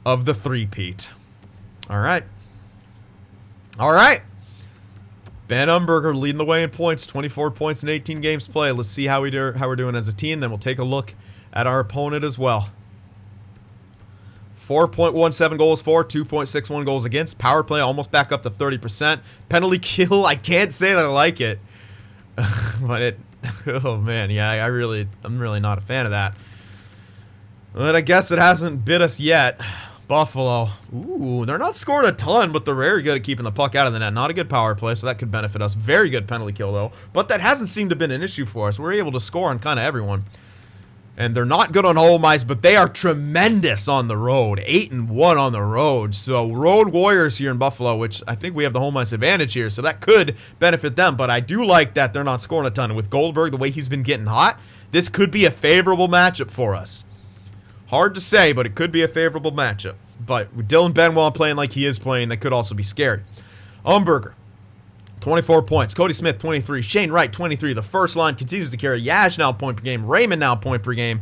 of the three-peat. All right. All right. Ben Umberger leading the way in points. 24 points in 18 games played. Let's see how we're doing as a team. Then we'll take a look at our opponent as well. 4.17 goals for, 2.61 goals against. Power play almost back up to 30%. Penalty kill, I can't say that I like it. But oh man, yeah, I'm really not a fan of that. But I guess it hasn't bit us yet. Buffalo. Ooh, they're not scoring a ton, but they're very good at keeping the puck out of the net. Not a good power play, so that could benefit us. Very good penalty kill, though. But that hasn't seemed to have been an issue for us. We're able to score on kind of everyone. And they're not good on home ice, but they are tremendous on the road. 8-1 on the road. So road warriors here in Buffalo, which I think we have the home ice advantage here, so that could benefit them. But I do like that they're not scoring a ton. With Goldberg, the way he's been getting hot, this could be a favorable matchup for us. Hard to say, but it could be a favorable matchup. But with Dylan Benoit playing like he is playing, that could also be scary. Umberger, 24 points. Cody Smith, 23. Shane Wright, 23. The first line continues to carry. Yash now point per game. Raymond now point per game.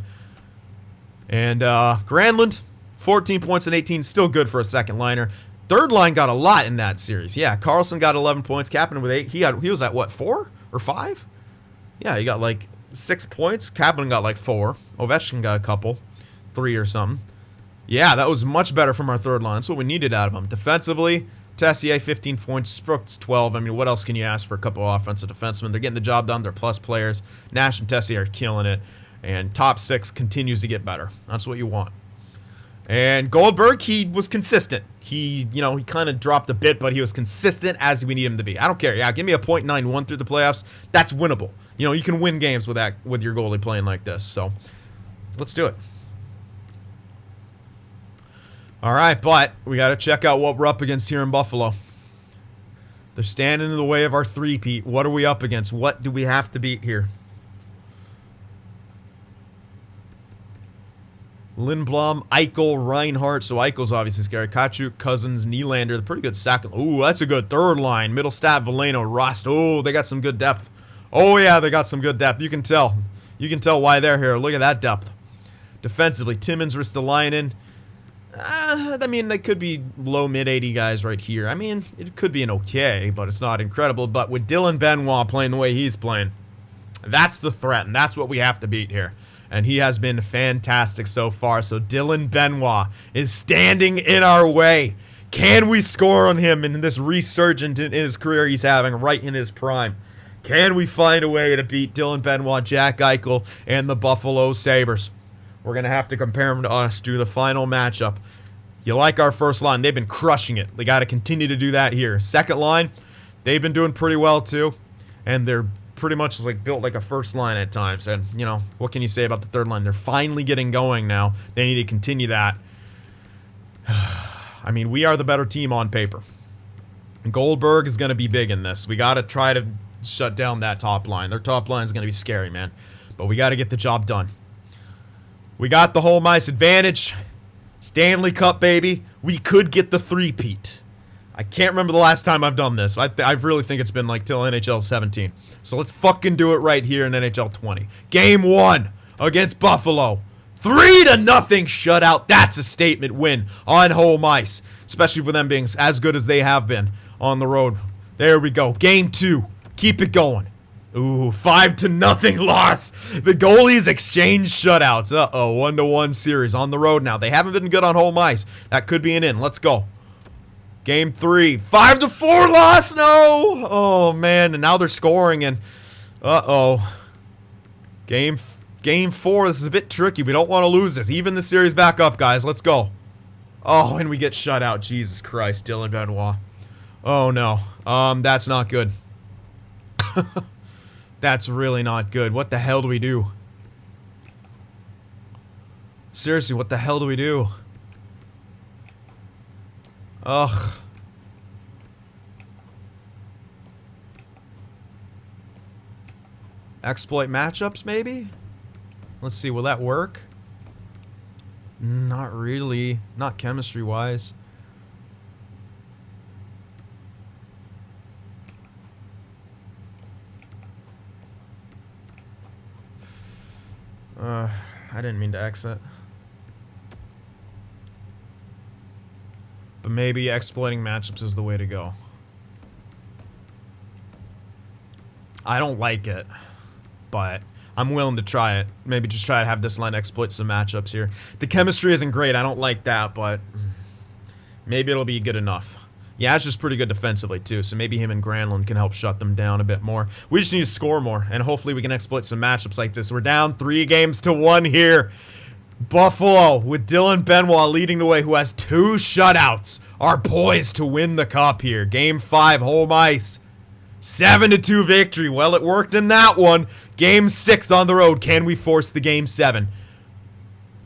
And Granlund, 14 points and 18. Still good for a second liner. Third line got a lot in that series. Yeah, Carlson got 11 points. Kapanen with 8. He was at, what, 4 or 5? Yeah, he got like 6 points. Kapanen got like 4. Ovechkin got a couple. 3 or something. Yeah, that was much better from our third line. That's what we needed out of him. Defensively, Tessier, 15 points. Brooks, 12. I mean, what else can you ask for a couple of offensive defensemen? They're getting the job done. They're plus players. Nash and Tessier are killing it. And top 6 continues to get better. That's what you want. And Goldberg, he was consistent. He kind of dropped a bit, but he was consistent as we need him to be. I don't care. Yeah, give me a .91 through the playoffs. That's winnable. You can win games with that, with your goalie playing like this. So, let's do it. All right, but we got to check out what we're up against here in Buffalo. They're standing in the way of our three-peat. What are we up against? What do we have to beat here? Lindblom, Eichel, Reinhart. So Eichel's obviously scary. Kachuk, Cousins, Nylander. They're pretty good second. Ooh, that's a good third line. Middlestat, Veleno, Rost. Oh, they got some good depth. Oh, yeah, they got some good depth. You can tell. You can tell why they're here. Look at that depth. Defensively, Timmins, Ristolainen. I mean, they could be low, mid-80 guys right here. I mean, it could be an okay, but it's not incredible. But with Dylan Benoit playing the way he's playing, that's the threat, and that's what we have to beat here. And he has been fantastic so far. So Dylan Benoit is standing in our way. Can we score on him in this resurgence in his career he's having right in his prime? Can we find a way to beat Dylan Benoit, Jack Eichel, and the Buffalo Sabres? We're going to have to compare them to us, do the final matchup. You like our first line. They've been crushing it. They got to continue to do that here. Second line, they've been doing pretty well too. And they're pretty much like built like a first line at times. And, what can you say about the third line? They're finally getting going now. They need to continue that. I mean, we are the better team on paper. Goldberg is going to be big in this. We got to try to shut down that top line. Their top line is going to be scary, man. But we got to get the job done. We got the home ice advantage. Stanley Cup, baby. We could get the three-peat. I can't remember the last time I've done this. I really think it's been like till NHL 17. So let's fucking do it right here in NHL 20. Game 1 against Buffalo. 3-0 shutout. That's a statement win on home ice. Especially for them being as good as they have been on the road. There we go. Game 2. Keep it going. Ooh, 5-0 loss. The goalies exchange shutouts. Uh-oh, 1-1 series on the road now. They haven't been good on home ice. That could be an in. Let's go. Game 3, 5-4 loss. No. Oh, man, and now they're scoring, and uh-oh. Game 4, this is a bit tricky. We don't want to lose this. Even the series back up, guys. Let's go. Oh, and we get shut out. Jesus Christ, Dylan Benoit. Oh, no. That's not good. That's really not good. What the hell do we do? Seriously, what the hell do we do? Ugh. Exploit matchups, maybe? Let's see, will that work? Not really. Not chemistry-wise. I didn't mean to exit. But maybe exploiting matchups is the way to go. I don't like it, but I'm willing to try it. Maybe just try to have this line exploit some matchups here. The chemistry isn't great. I don't like that, but maybe it'll be good enough. Yeah, it's just pretty good defensively, too, so maybe him and Granlund can help shut them down a bit more. We just need to score more, and hopefully we can exploit some matchups like this. We're down 3-1 here. Buffalo, with Dylan Benoit leading the way, who has 2 shutouts, are poised to win the cup here. Game 5, home ice. 7-2 victory. Well, it worked in that one. Game 6 on the road. Can we force the Game 7?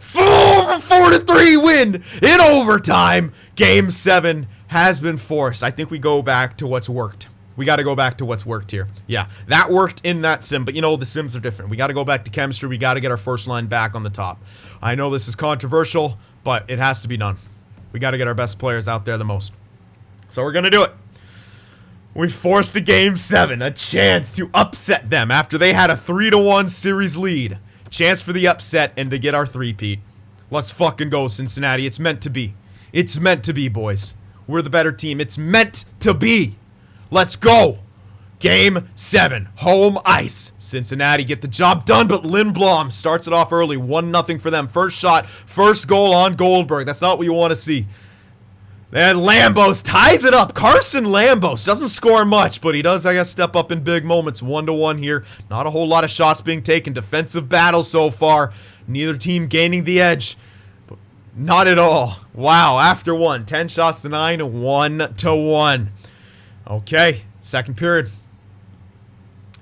4-3 win in overtime. Game 7 has been forced. I think we go back to what's worked. We got to go back to what's worked here. Yeah, that worked in that sim, but you know, the sims are different. We got to go back to chemistry. We got to get our first line back on the top. I know this is controversial, but it has to be done. We got to get our best players out there the most. So we're going to do it. We forced a Game 7, a chance to upset them after they had a 3-1 series lead. Chance for the upset and to get our three-peat. Let's fucking go, Cincinnati. It's meant to be. It's meant to be, boys. We're the better team. It's meant to be. Let's go. Game 7. Home ice. Cincinnati get the job done, but Lindblom starts it off early. 1-0 for them. First shot, first goal on Goldberg. That's not what you want to see. And Lambos ties it up. Carson Lambos doesn't score much, but he does, I guess, step up in big moments. 1-1 here. Not a whole lot of shots being taken. Defensive battle so far. Neither team gaining the edge. But not at all. Wow, after 10 shots to 9, 1-1. Okay, second period.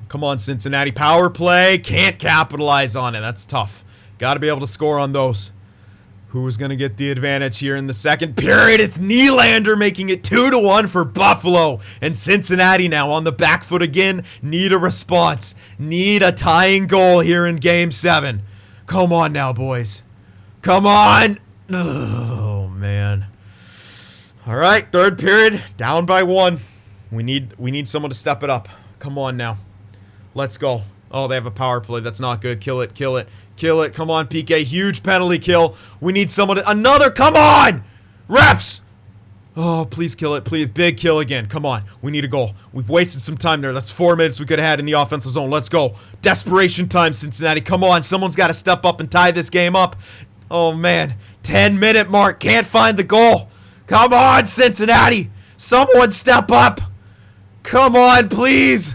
Come on, Cincinnati. Power play. Can't capitalize on it. That's tough. Got to be able to score on those. Who's going to get the advantage here in the second period? It's Nylander making it 2-1 for Buffalo. And Cincinnati now on the back foot again. Need a response. Need a tying goal here in Game 7. Come on now, boys. Come on. Oh, man. All right, third period. Down by 1. We need someone to step it up. Come on now. Let's go. Oh, they have a power play. That's not good. Kill it. Kill it. Kill it. Come on, PK. Huge penalty kill. We need someone to... Another! Come on! Refs! Oh, please kill it. Please. Big kill again. Come on. We need a goal. We've wasted some time there. That's 4 minutes we could have had in the offensive zone. Let's go. Desperation time, Cincinnati. Come on. Someone's got to step up and tie this game up. Oh, man. 10-minute mark. Can't find the goal. Come on, Cincinnati. Someone step up. Come on, please.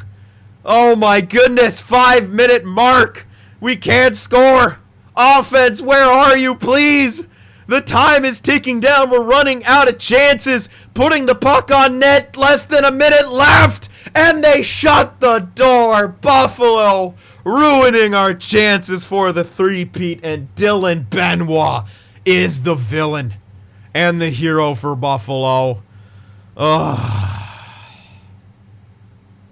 Oh, my goodness. 5-minute mark. We can't score. Offense, where are you, please? The time is ticking down. We're running out of chances. Putting the puck on net. Less than a minute left. And they shut the door. Buffalo ruining our chances for the three-peat. And Dylan Benoit is the villain and the hero for Buffalo.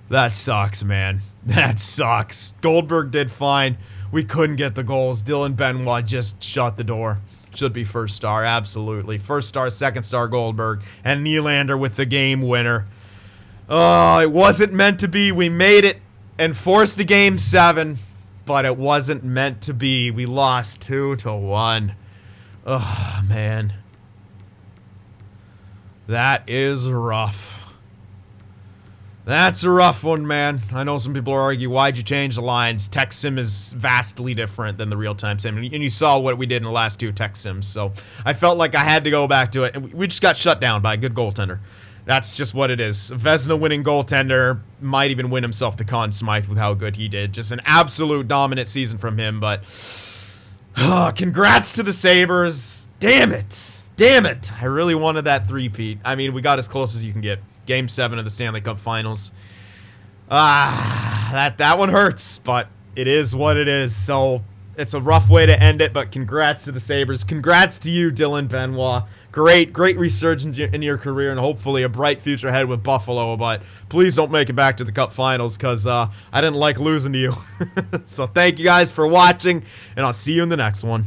That sucks, man. That sucks. Goldberg did fine. We couldn't get the goals. Dylan Benoit just shut the door. Should be first star, absolutely. First star, second star Goldberg. And Nylander with the game winner. Oh, it wasn't meant to be. We made it and forced a Game 7. But it wasn't meant to be. We lost 2-1. Oh, man. That is rough. That's a rough one, man. I know some people argue, why'd you change the lines? Tech Sim is vastly different than the real-time sim. And you saw what we did in the last 2 Tech Sims. So I felt like I had to go back to it. And we just got shut down by a good goaltender. That's just what it is. A Vezina-winning goaltender might even win himself the Conn Smythe with how good he did. Just an absolute dominant season from him. But congrats to the Sabres. Damn it. Damn it. I really wanted that three-peat. I mean, we got as close as you can get. Game 7 of the Stanley Cup Finals. That one hurts, but it is what it is. So it's a rough way to end it, but congrats to the Sabres. Congrats to you, Dylan Benoit. Great resurgence in your career, and hopefully a bright future ahead with Buffalo. But please don't make it back to the Cup Finals, because I didn't like losing to you. So thank you guys for watching, and I'll see you in the next one.